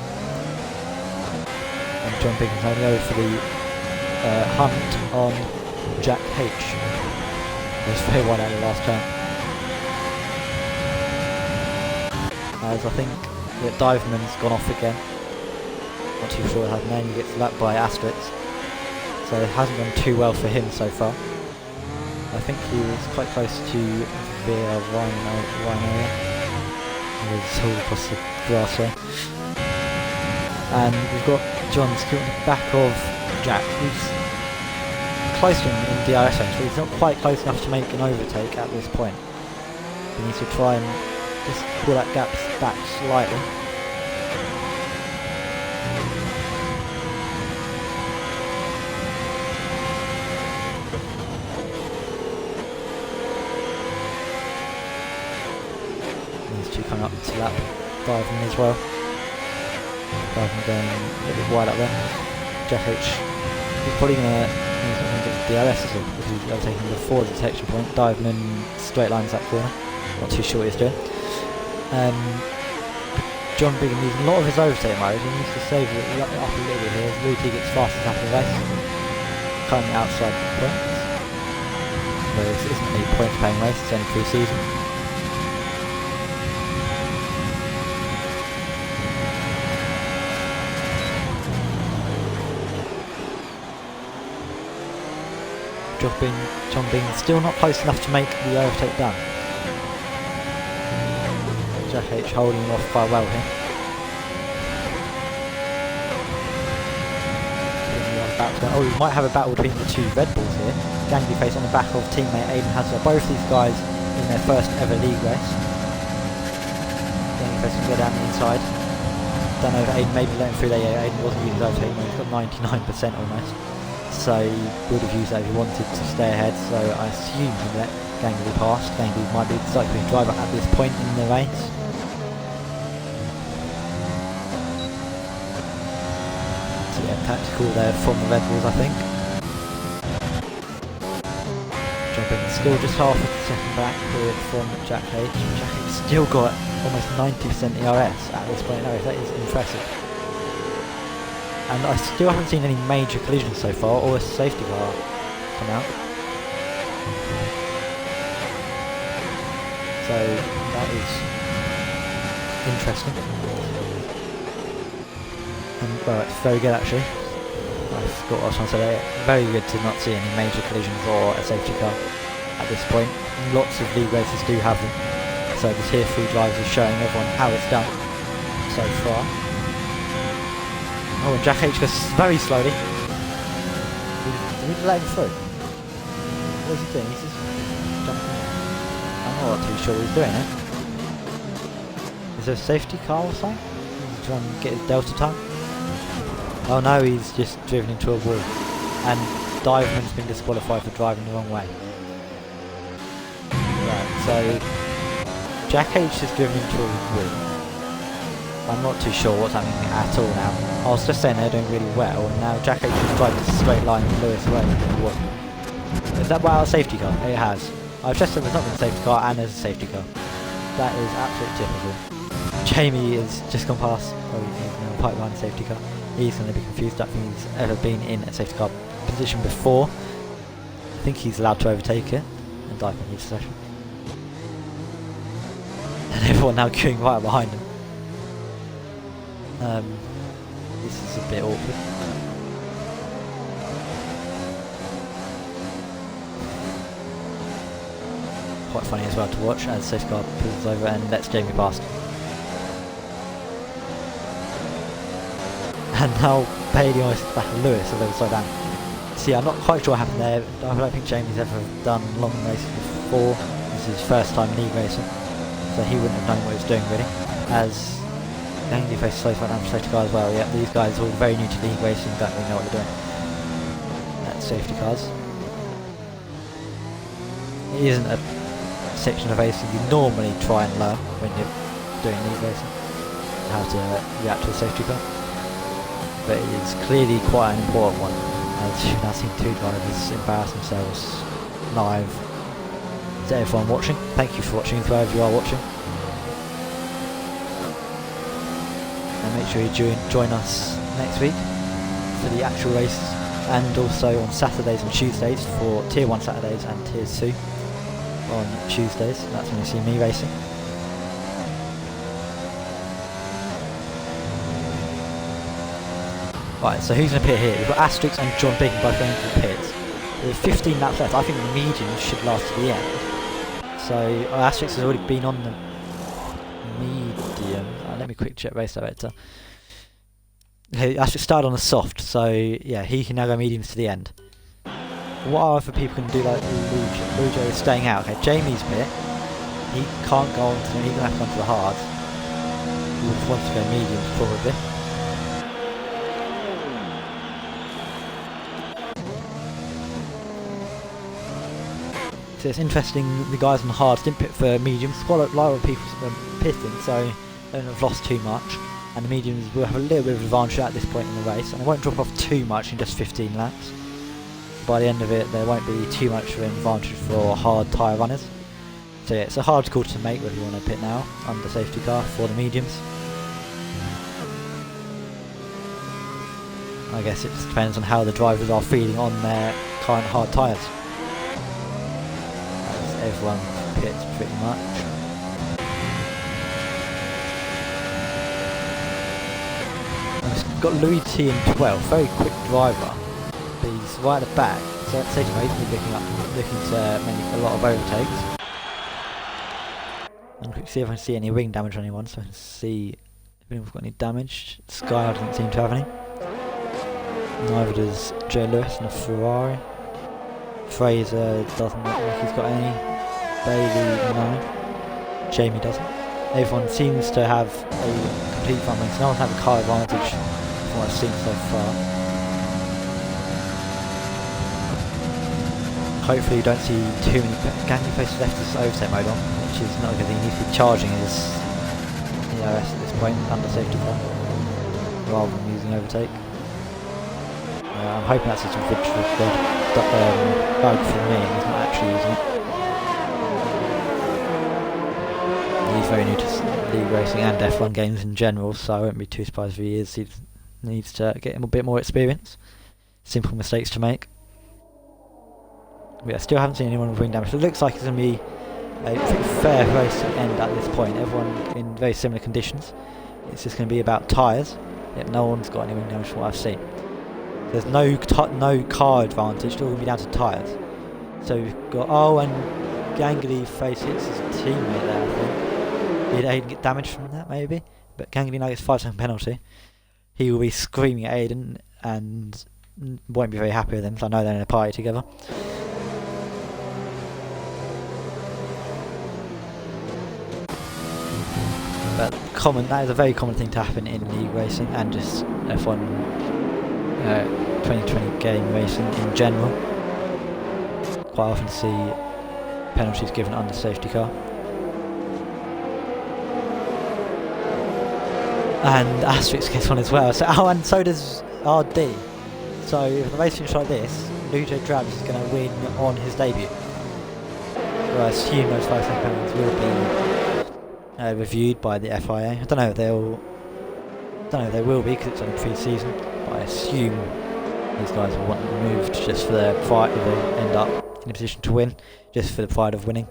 And John Biggins only over for the hunt on Jack H. He was very wide out of the last turn. As I think that Diverman's gone off again. Not too sure what happened there, and he gets lapped by Asterix. So it hasn't gone too well for him so far. I think he was quite close to Via Rhino. He's all across the grass there. And we've got John still on the back of Jack, who's close to him in DRS range, but he's not quite close enough to make an overtake at this point. He needs to try and just pull that gap back slightly. These two coming up to lap Diverman as well. Diverman going a little bit wide up there. Jack H is probably going to get DRS as well, because he's overtaking before the detection point. Diverman straight lines that corner. Not too sure what he's doing. John Biggin needs a lot of his overtake mode. He needs to save it up a little bit here. Ruti gets fastest after the race. Currently outside the points. Well, this isn't a points paying race, it's only pre-season. John Biggin still not close enough to make the overtake done. Jack H holding him off quite well here. Oh, we might have a battle between the two Red Bulls here. Gangly Face on the back of teammate Aiden Hazard. Both these guys in their first ever league race. Gangly Face can go down the inside. Don't know if Aiden maybe let him through there. Yeah, Aiden wasn't using his overtake, he's got 99% almost. So he would have used that if he wanted to stay ahead. So I assume he let Gangly past. Gangly might be the cycling driver at this point in the race. Tactical there from the Red Bulls, I think. Jumping still just half a second back here from Jack H. Jack H still got almost 90% ERS at this point. No, that is impressive. And I still haven't seen any major collisions so far, or a safety car come out. So that is interesting. Well, it's very good actually. I forgot what I was trying to say there. Very good to not see any major collisions or a safety car at this point. Lots of league races do have them. So the tier 3 drivers are showing everyone how it's done so far. Oh, and Jack H goes very slowly. Did he let him through? What is he doing? He's just jumping. I'm not too sure what he's doing, eh? Is there a safety car or something? He's trying to get his delta time? Oh no, he's just driven into a wall. And Diverman's been disqualified for driving the wrong way. Right, so Jack H has driven into a wall. I'm not too sure what's happening at all now. I was just saying they're doing really well, and now Jack H has tried to straight line Lewis away. Is that by our safety car? It has. I've just said there's not been a safety car and there's a safety car. That is absolutely typical. Jamie has just gone past. Oh, he's in a pipeline safety car. He's going to be confused. I don't think he's ever been in a safety car position before. I think he's allowed to overtake it and dive in each session. And everyone now queuing right behind him. This is a bit awkward. Quite funny as well to watch as safety car pulls over and lets Jamie past. And now Bailey almost back of Lewis, although slow down. See, I'm not quite sure what happened there. I don't think Jamie's ever done long races before. This is his first time league racing, so he wouldn't have known what he was doing really. As Gangly Face slows down for safety car as well. Yeah, these guys are all very new to league racing, don't really know what they're doing. That's safety cars. It isn't a section of racing you normally try and learn when you're doing league racing, how to react to a safety car. But it is clearly quite an important one, as you've now seen two drivers embarrass themselves live. To everyone watching, thank you for watching, whoever you are watching. make sure you join us next week for the actual races, and also on Saturdays and Tuesdays for Tier 1 Saturdays and Tier 2 on Tuesdays. That's when you see me racing. Right, so who's going to pit here? We've got Asterix and John Bacon both going to the pits. With 15 laps left, I think the mediums should last to the end. So Asterix has already been on the medium. Let me quick check race director. Okay, Asterix started on the soft, so yeah, he can now go mediums to the end. What other people can do like Lujo is staying out? Okay, Jamie's pit. He can't go on to, he's going to have to go on to the hard. He just wants to go mediums probably. So it's interesting, the guys on the hards didn't pit for mediums. Quite a lot of people pitting, so they don't have lost too much. And the mediums will have a little bit of advantage at this point in the race, and they won't drop off too much in just 15 laps. By the end of it, there won't be too much of an advantage for hard tyre runners. So yeah, it's a hard call to make whether you want to pit now under safety car for the mediums. I guess it just depends on how the drivers are feeling on their current hard tyres. Everyone pits pretty much. We've got Louis T in 12, very quick driver, but he's right at the back, so at stage mode he's looking to make a lot of overtakes. And quick see if I can see any wing damage on anyone, so I can see if anyone's got any damage. Sky doesn't seem to have any. Neither does Joe Lewis in a Ferrari. Fraser doesn't look like he's got any. Bailey, no. Jamie doesn't. Everyone seems to have a complete front wing, so no one has a car advantage from what I've seen so far. Hopefully you don't see too many gangly faces left as overtake mode on, which is not a good thing. He needs to be charging his ERS at this point under safety car, rather than using overtake. I'm hoping that's just a bug for me, he's not actually using it. He's very new to league racing and F1 games in general, so I won't be too surprised if he is. He needs to get him a bit more experience. Simple mistakes to make. But I still haven't seen anyone with wing damage. It looks like it's going to be a pretty fair race to end at this point. Everyone in very similar conditions. It's just going to be about tyres. Yet no one's got any wing damage from what I've seen. There's no car advantage. It's all going to be down to tyres. So we've got and Gangly face hits his teammate there, I think. Did Aiden get damage from that, maybe? But Gangly now gets 5-second penalty. He will be screaming at Aiden and won't be very happy with him, so I know they're in a party together. But that is a very common thing to happen in league racing and just F1 2020 game racing in general. Quite often see penalties given under safety car. And Asterix gets one as well. So, and so does RD. So if the race finishes like this, Lujo Drabs is going to win on his debut. So I assume those 5-second penalties will be reviewed by the FIA. I don't know if they will be because it's only pre-season. But I assume these guys will want them removed just for their pride if they end up in a position to win, just for the pride of winning.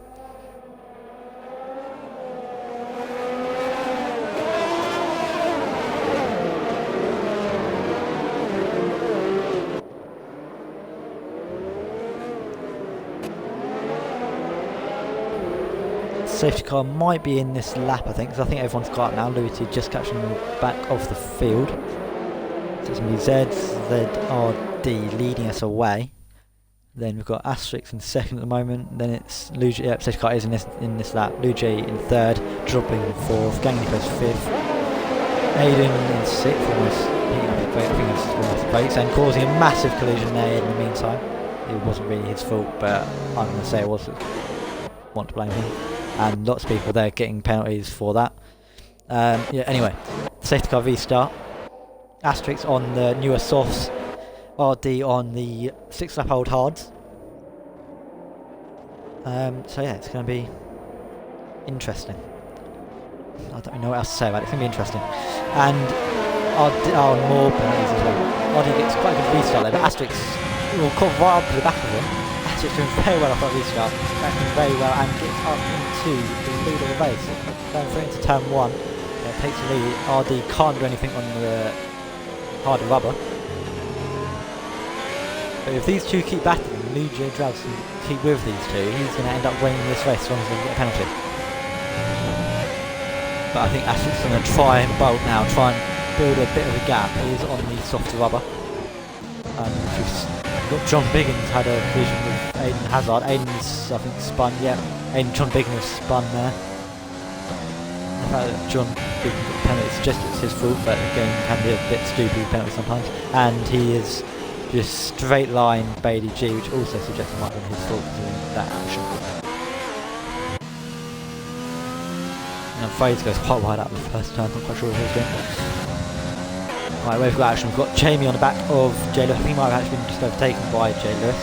Safety car might be in this lap, I think, because I think everyone's got up now. Louis just catching the back of the field. So it's going to be ZRD leading us away. Then we've got Asterix in second at the moment. Then it's Luigi. Yep, safety car is in this lap. Luigi in third, dropping in fourth. Gangly goes fifth. Aiden in sixth, almost heating up the brake. I think it's almost the brakes and causing a massive collision there. In the meantime, it wasn't really his fault, but I'm going to say it was. Want to blame him. And lots of people there getting penalties for that. Yeah. Anyway, safety car restart. Asterix on the newer softs. RD on the 6-lap old hards. So yeah, it's going to be interesting. I don't know what else to say about it. It's going to be interesting. And more penalties as well. Oddie gets quite a good restart there, but Asterix will come right up to the back of him. Asterix doing very well off that restart, backing very well and gets up into the lead of the race. Going through into turn 1, takes the lead. RD can't do anything on the harder rubber. But if these two keep battling, Luigi Drabs can keep with these two, he's going to end up winning this race as long as they get a penalty. But I think Asterix is going to try and bolt now, try and build a bit of a gap. He is on the softer rubber. We've got John Biggins had a collision with Aiden Hazard. Aiden's, I think, spun, yeah. John Biggins has spun there. The fact that John Biggins got the penalty suggests it's his fault, but again, can be a bit stupid with penalties sometimes. And he is just straight line Bailey G, which also suggests it might have been his fault doing that action. And Fraser goes quite wide out the first turn, not quite sure what he was doing. Right, we've got action. We've got Jamie on the back of J. Lewis. I think he might have actually been just overtaken by J. Louis.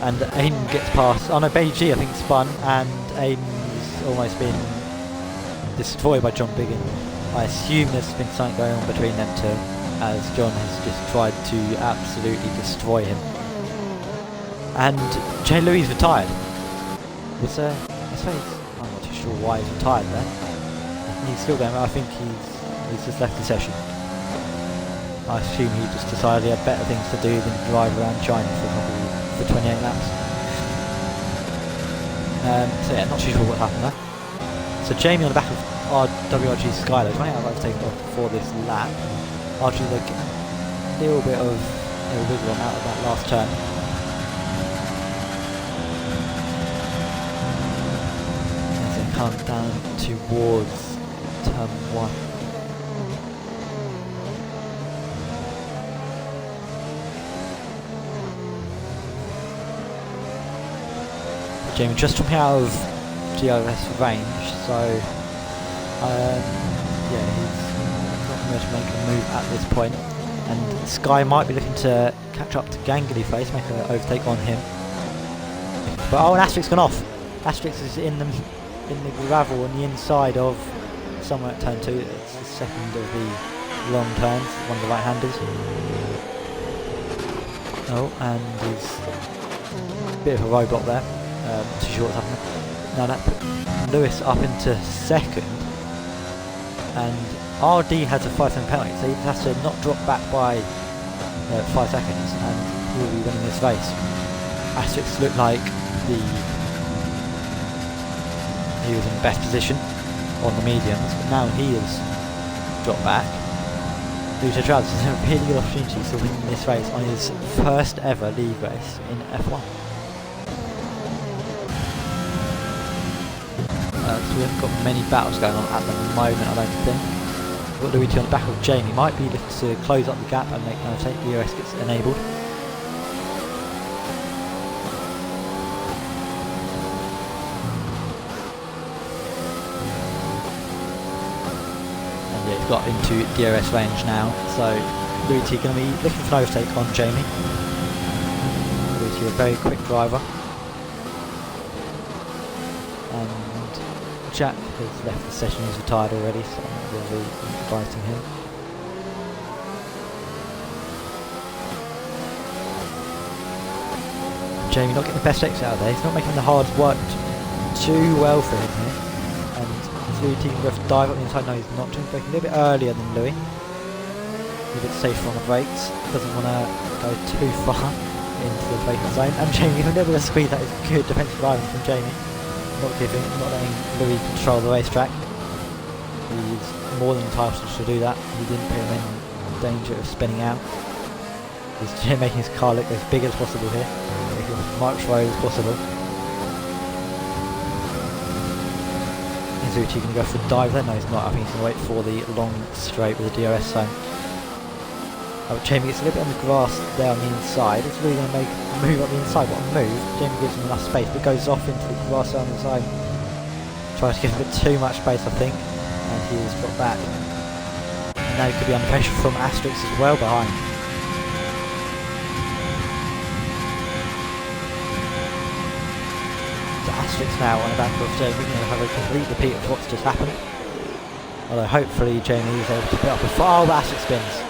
And Aiden gets past. Oh no, Bailey G I think spun, and Aiden's almost been destroyed by John Biggin. I assume there's been something going on between them two, as John has just tried to absolutely destroy him. And J. Louis retired. Was I suppose I'm not too sure why he's retired there. He's still going. I think he's just left the session. I assume he just decided he had better things to do than drive around China for 28 laps. So yeah, not too sure what happened there. So Jamie on the back of WRG Skyler, 28 laps taken off for this lap. RG like a little bit of a wiggle on out of that last turn. As they come down towards turn 1. Jamie just coming out of DRS range, so yeah, he's not going to make a move at this point. And Sky might be looking to catch up to Gangly Face, make an overtake on him. But oh, and Asterix gone off. Asterix is in the gravel on the inside of somewhere at turn 2. It's the second of the long turns, one of the right-handers. Oh, and he's a bit of a roadblock there. Not too sure what's happening. Now that put Lewis up into second, and RD has a 5-second penalty, so he has to not drop back by 5 seconds, and he will be winning this race. Asterix looked like he was in the best position on the mediums, but now he has dropped back. Luigi Drabs has a really good opportunity to win this race on his first ever league race in F1. So we haven't got many battles going on at the moment, I don't think. We've got Luigi on the back of Jamie, might be looking to close up the gap and make an overtake. The EOS gets enabled. And yeah, he's got into DRS range now, so Luigi going to be looking for an overtake on Jamie. Luigi, a very quick driver. Jack has left the session, he's retired already, so I'm not going to be inviting him. Jamie not getting the best exit out of there, he's not making the hards work too well for him here. And Louis can go for dive up the inside, no he's not, doing braking a little bit earlier than Louis. A bit safer on the brakes, doesn't want to go too far into the braking zone. And Jamie, a little bit of squeeze, that is good defensive driving from Jamie. Not letting Louis control the racetrack. He's more than entitled to do that. He didn't put him in danger of spinning out. He's making his car look as big as possible here, making as much road as possible. Is Uchi going to go for the dive there? No, he's not. I think he's going to wait for the long straight with the DRS zone. Jamie gets a little bit on the grass there on the inside. It's really going to make a move up the inside. What a move. Jamie gives him enough space, but goes off into the grass on the side. Tries to give him a bit too much space, I think. And he is got back. And now he could be under pressure from Asterix as well behind. So Asterix now on the back of Jamie. We're going to have a complete repeat of what's just happened. Although hopefully Jamie is able to put up a far Ashik spins.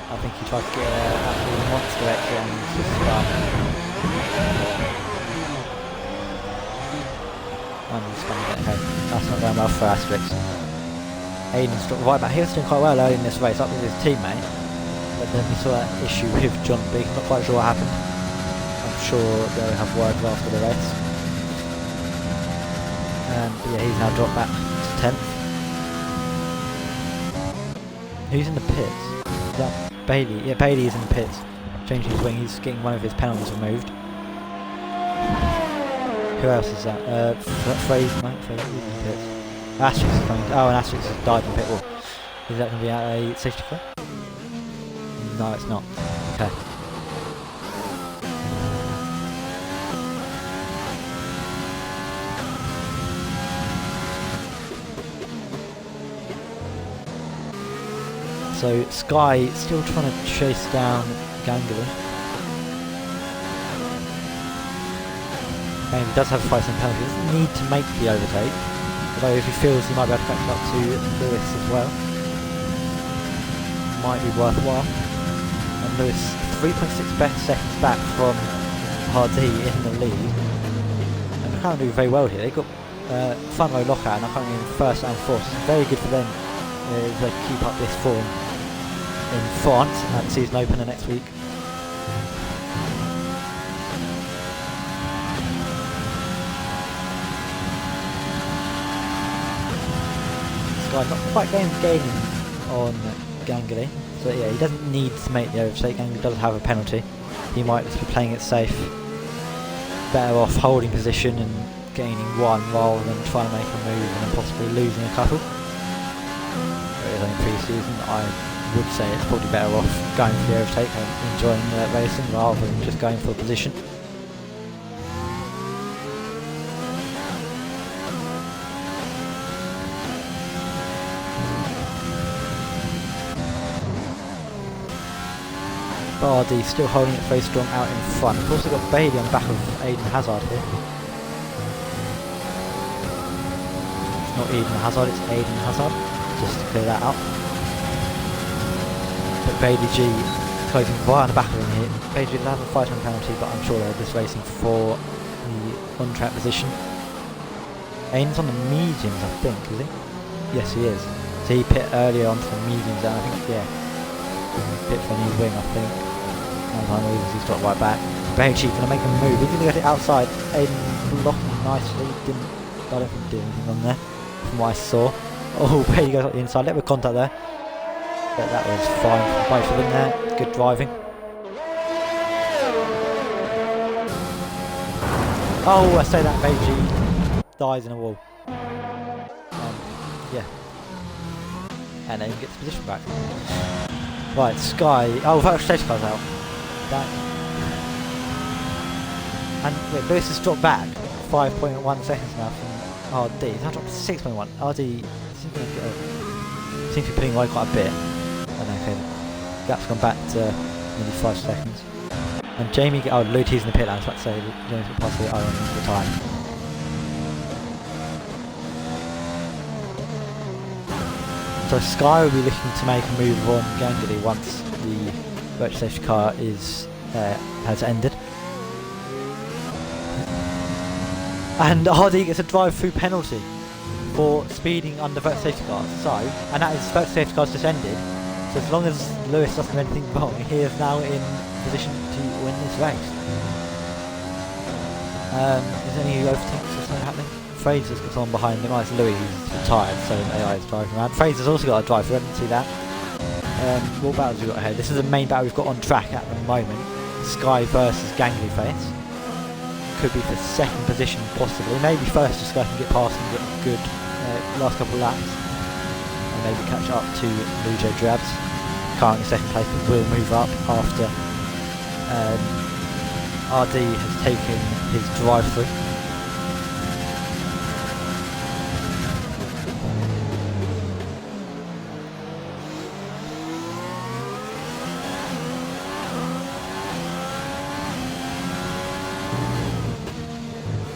I think he tried to get an absolute monster exit and he's just spun. And he's spun a bit ahead. That's not going well for Asterix. Aiden's dropped right back. He was doing quite well early in this race, up with his teammate. But then we saw that issue with John Big. Not quite sure what happened. I'm sure they'll have words after the race. But yeah, he's now dropped back to 10th. Who's in the pits? Is that Bailey? Yeah, Bailey is in the pits. Changing his wing. He's getting one of his penalties removed. Who else is that? Fraser, no, Fraser is in the pits. Asterix is coming. Oh, and Asterix has died in the pit wall. Is that going to be at a safety car? No, it's not. Okay. So Sky still trying to chase down Ganguly. And he does have a 5-second penalty. He doesn't need to make the overtake. Although if he feels he might be able to catch up to Lewis as well, might be worthwhile. And Lewis 3.6 seconds back from Hardy in the lead. And they're currently doing very well here. They've got front row lockout and are currently in first and fourth. It's very good for them if they keep up this form in France at the season opener next week. Sky not quite gaining on Ganguly, so yeah, he doesn't need to make the overtake. Ganguly does have a penalty. He might just be playing it safe. Better off holding position and gaining one rather than trying to make a move and then possibly losing a couple. Whereas in pre-season, I would say it's probably better off going for the overtake and enjoying racing rather than just going for a position. Bardi still holding it very strong out in front. Of course, we've got Bailey on the back of Aiden Hazard here. It's not Eden Hazard, it's Aiden Hazard, just to clear that up. But Bailey G closing right on the back of him here. Bailey G will have a 5-time penalty, but I'm sure they're just racing for the on-track position. Aiden's on the mediums, I think, is he? Yes, he is. So he pit earlier onto the mediums, and I think, yeah, pit for a new wing, I think. He's dropped right back. Bailey G gonna make a move. He's gonna get it outside. Aiden blocking nicely. I don't think he did anything on there, from what I saw. Oh, Bailey goes up the inside. Little bit of contact there. But that was fine for both of them there. Good driving. Oh, I say that Bailey G dies in a wall. Yeah. And then gets position back. Right, Sky. Oh, that safety car's out. That. And wait, Lewis has dropped back 5.1 seconds now from RD. He's now dropped to 6.1. RD seems to be putting away quite a bit. And okay, the gap's gone back to nearly 5 seconds. And Jamie, Luti's in the pit lane. I was about to say Jamie's got past the iron into the time. So Sky will be looking to make a move on Ganguly once the virtual safety car is has ended. And RD gets a drive-through penalty for speeding under virtual safety cars. So, and that is virtual safety cars just ended. So as long as Lewis doesn't do anything wrong, he is now in position to win this race. Is there any overtakes or something happening? Fraser's got someone behind him. Oh, it's Louis who's retired, so AI is driving around. Fraser's also got a driver, I didn't see that. What battles have we got ahead? This is the main battle we've got on track at the moment. Sky versus Ganguly Face. Could be for second position, possibly. Maybe first, just Sky can get past and get a good last couple of laps. And maybe catch up to Lujo Drabs. Currently second place, but will move up after RD has taken his drive-through.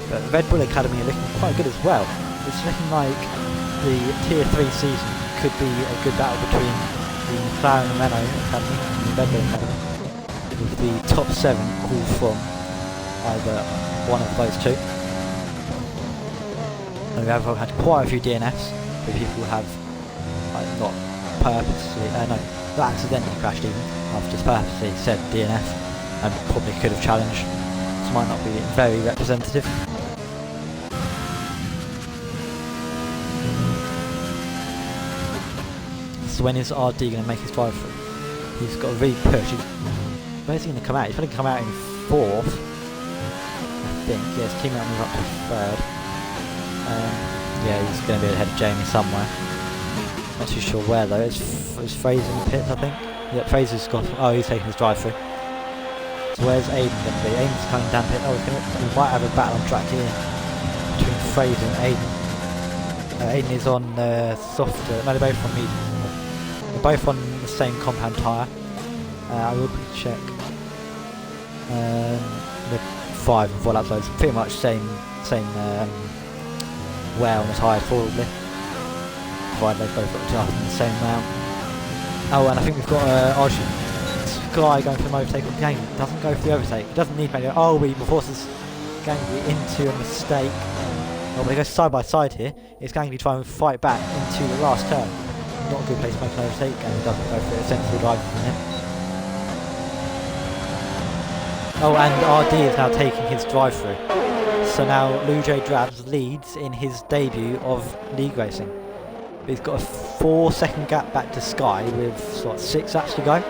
But Red Bull Academy are looking quite good as well. It's looking like the Tier 3 season could be a good battle between the McLaren and Renault Academy and the Red Bull Academy, with the top 7 all from either one of those two. And we have had quite a few DNFs where people have not purposely, not accidentally crashed even. I've just purposely said DNF and probably could have challenged. This might not be very representative. So when is RD going to make his drive through? He's got a really push. Where's he going to come out? He's probably come out in 4th, I think. Yeah, his teammate moves up to 3rd. Yeah, he's going to be ahead of Jamie somewhere. Not too sure where though. It's Fraser in the pits, I think. Yeah, Fraser's got. Oh, he's taking his drive through. So where's Aiden going to be? Aiden's coming down pit. Oh, we might have a battle on track here between Fraser and Aiden. Aiden is on softer. No, they're both on medium. They're both on the same compound tyre. I will check. The 5 and 4 laps loads. Pretty much same wear on the tyre probably. Provided they've both got up in the same amount. Oh, and I think we've got Sky going for an overtake on Gangley. Doesn't go for the overtake. He doesn't need to. Oh, we forces Gangley into a mistake. Oh, but they go side by side here. It's Gangley trying to fight back into the last turn. Not a good place to make an overtake, and he doesn't go for a sensible drive from him. Oh, and RD is now taking his drive through. So now Lujo Drabs leads in his debut of league racing. He's got a 4-second gap back to Sky with sort of 6 laps to go.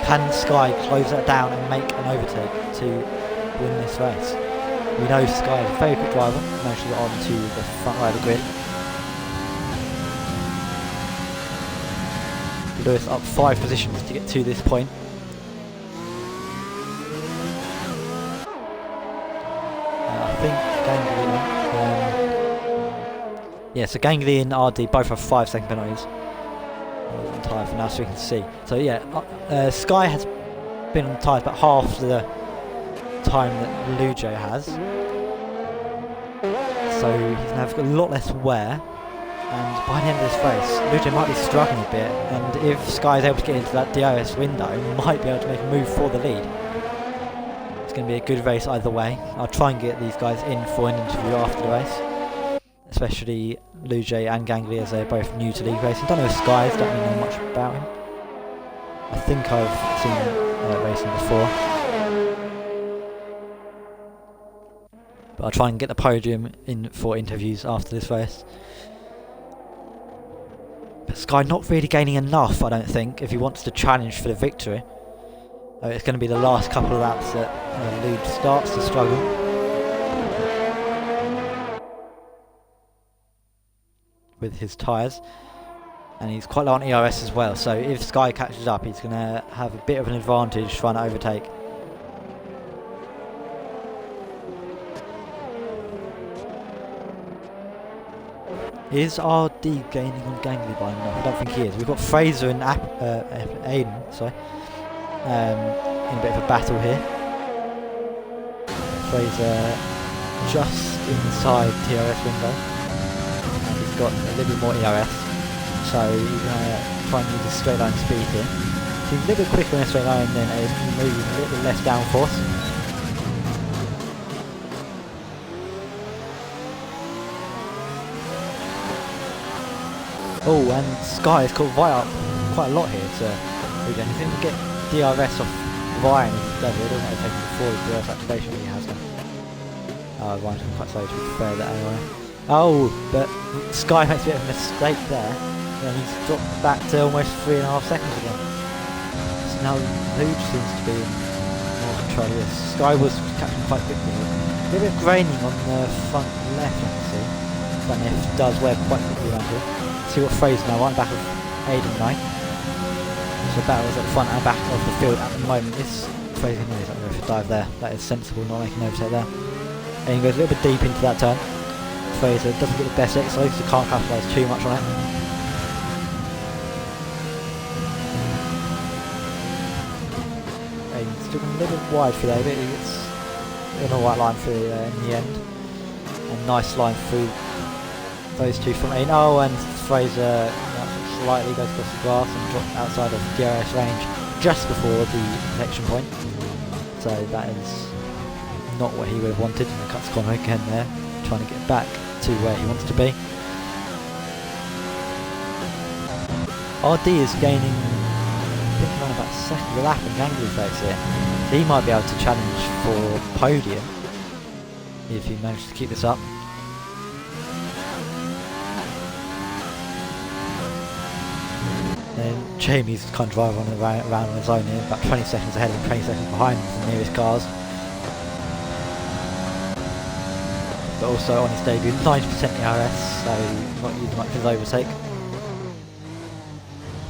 Can Sky close that down and make an overtake to win this race? We know Sky is a very quick driver, managed to get onto the front right of the grid. Lewis up 5 positions to get to this point. I think Gangley, so Gangley and RD both have 5-second penalties on tyre for now, so we can see. So yeah, Sky has been on tyres about half the time that Lujo has. So he's now got a lot less wear. And by the end of this race, Lujo might be struggling a bit, and if Sky is able to get into that DRS window, he might be able to make a move for the lead. It's going to be a good race either way. I'll try and get these guys in for an interview after the race, especially Lujo and Gangley, as they're both new to league racing. Don't know if Skies, don't really know much about him. I think I've seen him racing before. But I'll try and get the podium in for interviews after this race. But Sky not really gaining enough, I don't think, if he wants to challenge for the victory. It's going to be the last couple of laps that Lude starts to struggle. With his tyres. And he's quite low on ERS as well, so if Sky catches up, he's going to have a bit of an advantage trying to overtake. Is RD gaining on Gangley by enough? I don't think he is. We've got Fraser and Aiden, sorry, in a bit of a battle here. Fraser just inside TRS window, and he's got a little bit more ERS, so he's going to try and use a straight line speed here. So he's a little bit quicker in a straight line than Aiden, moving a little bit less downforce. Oh, and Sky has caught Vi up quite a lot here to Lujo. He's going to get DRS off Vi in his level. He doesn't have to take the forward DRS activation that he has now. Oh, Vi's been quite slow to be fair that anyway. Oh, but Sky makes a bit of a mistake there. And he's dropped back to almost 3.5 seconds again. So now Luge seems to be in more control of this. Sky was catching quite quickly. A little bit of graining on the front left, I can see. If does wear quite quickly around here. See what Fraser now, right back of Aiden now. So the battle is at the front and back of the field at the moment. This Fraser knows that if dive there. That is sensible, not making an overtake there. Aiden goes a little bit deep into that turn. Fraser doesn't get the best exercise, so can't capitalise too much on it. Aiden's still a little bit wide for there, but he gets in a white line through in the end. A nice line through those two from Aiden. Oh, and Fraser slightly goes across the grass and drops outside of DRS range just before the protection point. So that is not what he would have wanted, and cuts the corner again there, trying to get back to where he wants to be. RD is gaining, I think, around about a second of a lap in Gangley Face here. So he might be able to challenge for podium if he manages to keep this up. Then Jamie's kind of driving around on his own here, about 20 seconds ahead and 20 seconds behind the nearest cars. But also on his debut, 90% ERS, so not using much of his overtake.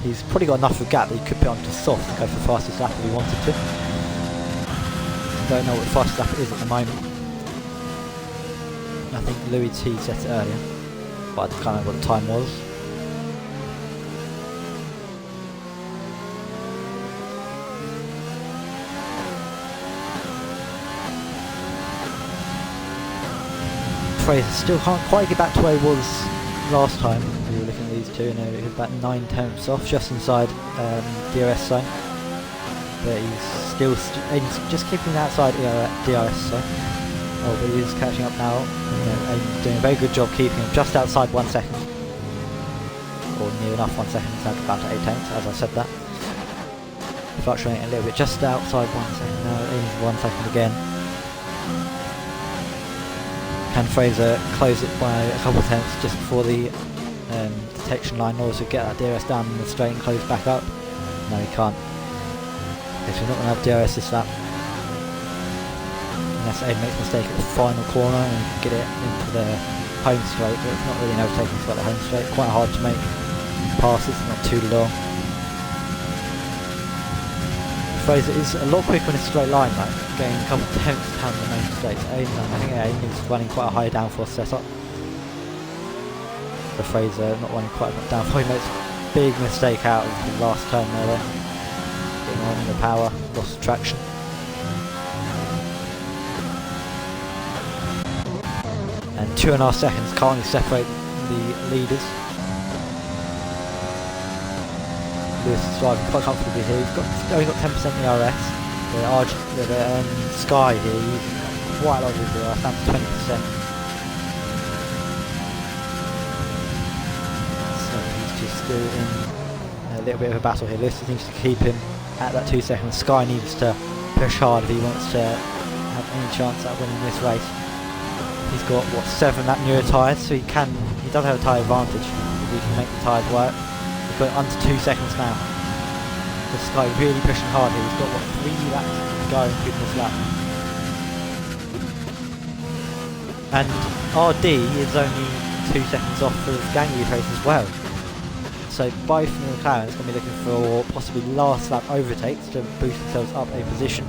He's probably got enough of a gap that he could put onto soft and go for the fastest lap if he wanted to. Don't know what the fastest lap is at the moment. I think Louis T set it earlier, but I can't remember what the time was. Fraser still can't quite get back to where he was last time we were looking at these two, and he was about 9/10 off, just inside DRS zone. But he's still he's just keeping outside DRS zone. Oh, but he is catching up now, and doing a very good job keeping him just outside 1 second, or near enough 1 second. It's about to 8/10, as I said that. Fluctuating a little bit, just outside 1 second now. Aims 1 second again. Can Fraser close it by a couple of tenths just before the detection line, or also get that DRS down in the straight and close back up? No, he can't. Guess we're not going to have DRS this lap. Unless Aiden makes a mistake at the final corner and get it into the home straight, but it's not really an overtaking spot at the home straight. Quite hard to make passes, not too long. Fraser is a lot quicker in a straight line, like getting a couple of tenths down the main straight. I think Aiden is running quite a high downforce setup. For Fraser, not running quite enough downforce. He makes a big mistake out of the last turn there then. Getting on in the power, lost traction. And 2.5 seconds currently separate the leaders. Lewis is driving quite comfortably here. He's only got 10% ERS. The Sky here, he's quite a lot of his ERS, down to 20%. So he's just still in a little bit of a battle here. Lewis needs to keep him at that 2 seconds. Sky needs to push hard if he wants to have any chance at winning this race. He's got, what, 7 lap newer tyres, so he does have a tyre advantage if he can make the tyres work. He's got it under 2 seconds now. This guy really pushing hard here. He's got, what, 3 laps to go in this lap. And RD is only 2 seconds off of Gangley Face as well. So both of the McLarens going to be looking for possibly last lap overtakes to boost themselves up a position.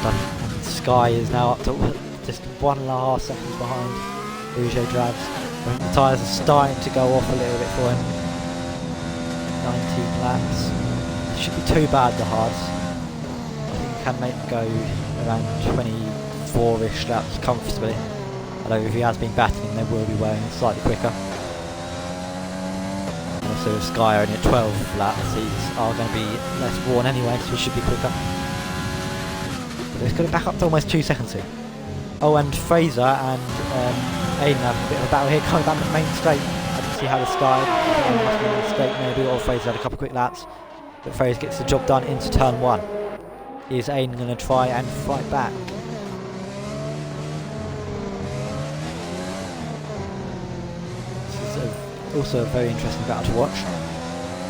And Sky is now up to just 1.5 seconds behind Rouget Drabs. I think the tyres are starting to go off a little bit for him. 19 laps. It should be too bad, the hards. I think he can make it go around 24-ish laps comfortably. Although if he has been battling, they will be wearing slightly quicker. And also with Sky only at 12 laps, these are going to be less worn anyway, so he should be quicker. But it's got it back up to almost 2 seconds here. Oh, and Fraser and Aiden have a bit of a battle here, coming down the main straight. I didn't see how the Sky must be a mistake maybe, or Fraser had a couple of quick laps. But Fraser gets the job done into turn 1. Is Aiden going to try and fight back? This is also a very interesting battle to watch.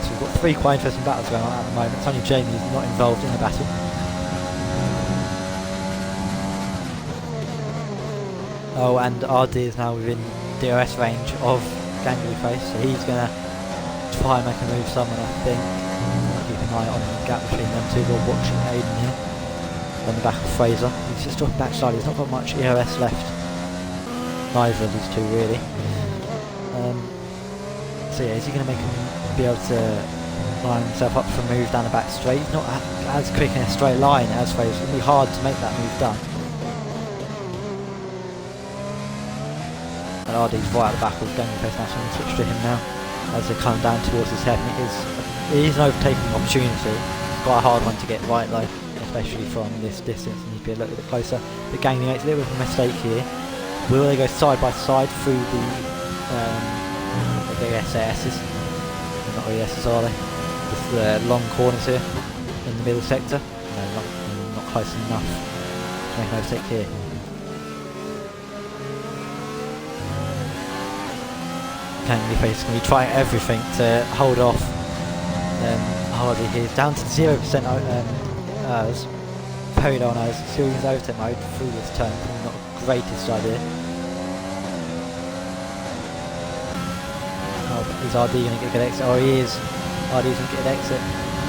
So we've got 3 quite interesting battles going on at the moment. It's only Jamie who's not involved in the battle. Oh, and RD is now within DRS range of Gangley Face, so he's going to try and make a move someone, I think. Keep an eye on the gap between them two. We're watching Aiden here on the back of Fraser. He's just dropping back slightly. He's not got much ERS left. Neither of these two really. So yeah, is he going to make him be able to lining himself up for a move down the back straight. He's not as quick in a straight line as Fraser. It's going to be hard to make that move done. And RD's right at the back of the Gangnam Pace now, so I'm going to switch to him now as they come down towards his head. And it is an overtaking opportunity. It's quite a hard one to get right though, especially from this distance. You need to be a little bit closer. But Gangnam makes a little bit of a mistake here. Will they go side by side through the SASs? Not really S's, are they? Just the long corners here in the middle sector. No, not close enough to make an overtake here. Gangnam Pace is going to be trying everything to hold off Hardy here. Down to 0% errs. Very low on errs. Still in his overtake mode through this turn. Not the greatest idea. Is RD going to get a good exit? Oh, he is. RD's going to get an exit.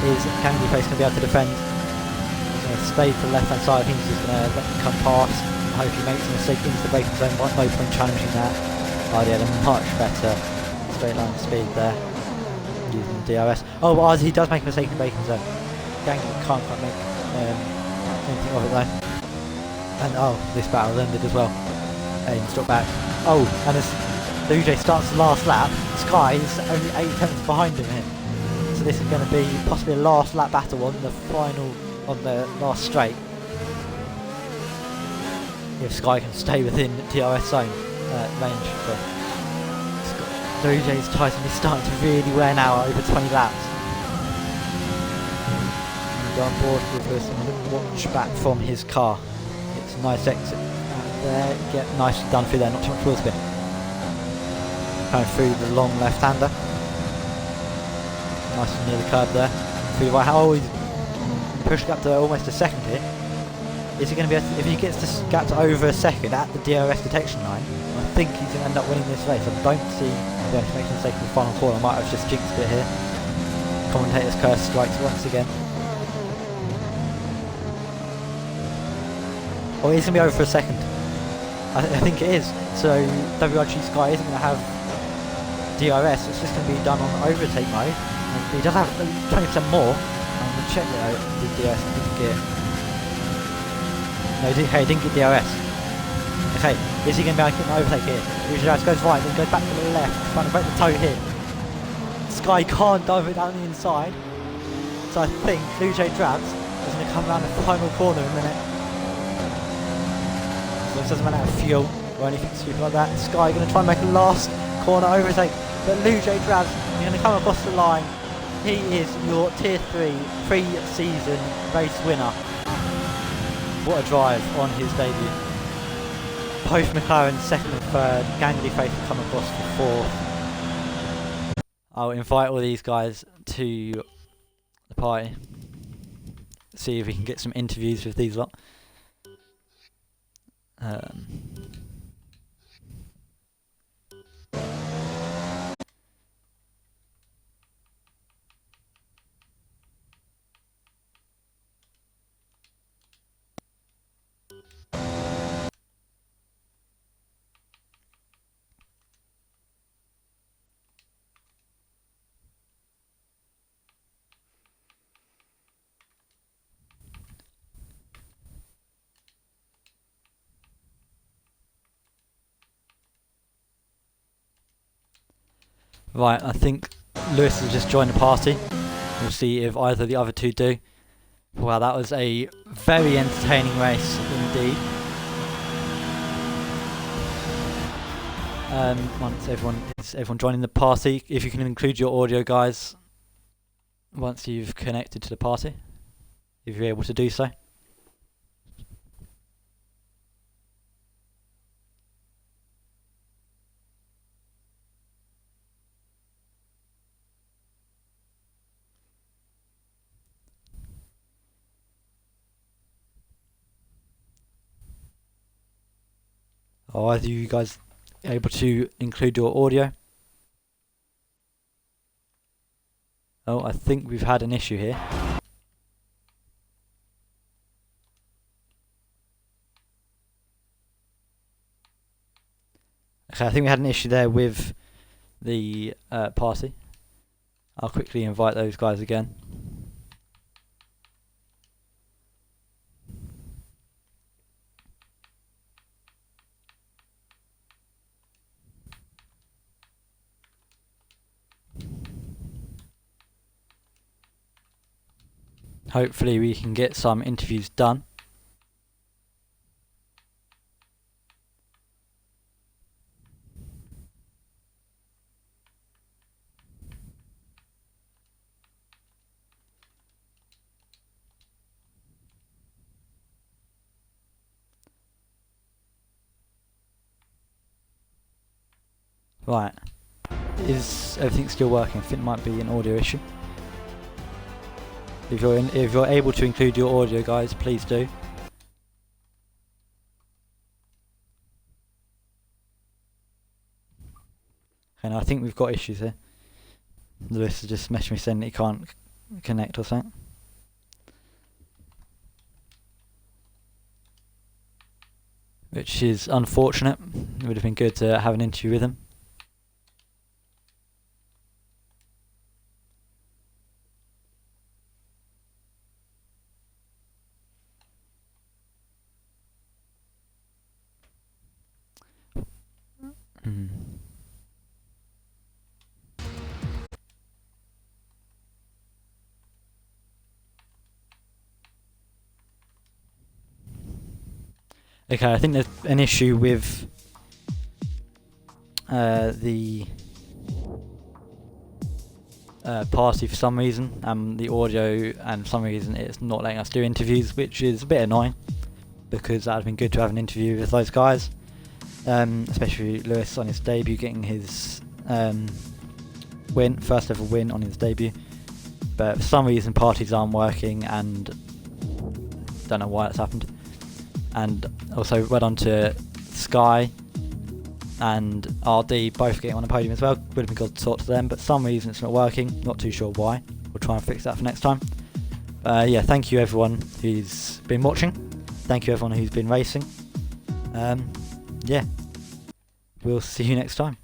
Is Gangnam Pace going to be able to defend? He's going to stay to the left hand side. I think he's just going to let him come past. I hope he makes a mistake into the braking zone. No point challenging that. RD had a much better straight line speed there using the DRS. Oh, but RD does make a mistake in the braking zone. Gangnam can't quite make anything of it though. And oh, this battle ended as well. And struck back. Oh, and as Luce starts the last lap, Sky is only 8 tenths behind him here. So this is going to be possibly a last lap battle on the last straight. If Sky can stay within DRS zone range. Luce's Tyson is starting to really wear now over 20 laps. And on board with us and watch back from his car. It's a nice exit. And there, get nicely done through there, not too much wheel spin. Going through the long left-hander. Nice and near the curb there. Through the right hand. Oh, he's pushing up to almost a second here. Is he going to be able to, if he gets this gap to over a second at the DRS detection line, I think he's going to end up winning this race. I don't see him going to make a mistake in the final corner. I might have just jinxed it here. Commentator's curse strikes once again. Oh, he's going to be over for a second. I think it is. So WRG Sky isn't going to have DRS, it's just going to be done on overtake mode. And he does have 20% more. I'm going to check that the DRS didn't get. No, he didn't get DRS. Okay, is he going to be able to get an overtake here? Luce goes right, then goes back to the left, trying to break the toe here. Sky can't dive it down the inside. So I think Luce Drabs is going to come around the final corner in a minute. So it doesn't run out of fuel or anything stupid like that. Sky going to try and make a last corner overtake, but Luce Drabs is going to come across the line. He is your Tier 3 pre-season race winner. What a drive on his debut. Both McLaren second and third, Gangnam Pace will come across for fourth. I'll invite all these guys to the party. See if we can get some interviews with these lot. Right, I think Lewis has just joined the party. We'll see if either of the other two do. Wow, that was a very entertaining race indeed. Once everyone joining the party, if you can include your audio, guys, once you've connected to the party, if you're able to do so. Are either you guys able to include your audio? Oh, I think we've had an issue here. Okay, I think we had an issue there with the party. I'll quickly invite those guys again. Hopefully we can get some interviews done. Right, is everything still working? I think it might be an audio issue. If you're able to include your audio, guys, please do. And I think we've got issues here. Lewis has just messaged me saying that he can't connect or something. Which is unfortunate. It would have been good to have an interview with him. Okay, I think there's an issue with the party for some reason, the audio, and for some reason it's not letting us do interviews, which is a bit annoying, because that would have been good to have an interview with those guys, especially Lewis on his debut, getting his first ever win on his debut. But for some reason parties aren't working, and don't know why that's happened. And also well done to Sky and RD, both getting on the podium as well. Would have been good to talk to them, but for some reason it's not working. Not too sure why. We'll try and fix that for next time. Yeah, thank you everyone who's been watching. Thank you everyone who's been racing. Yeah, we'll see you next time.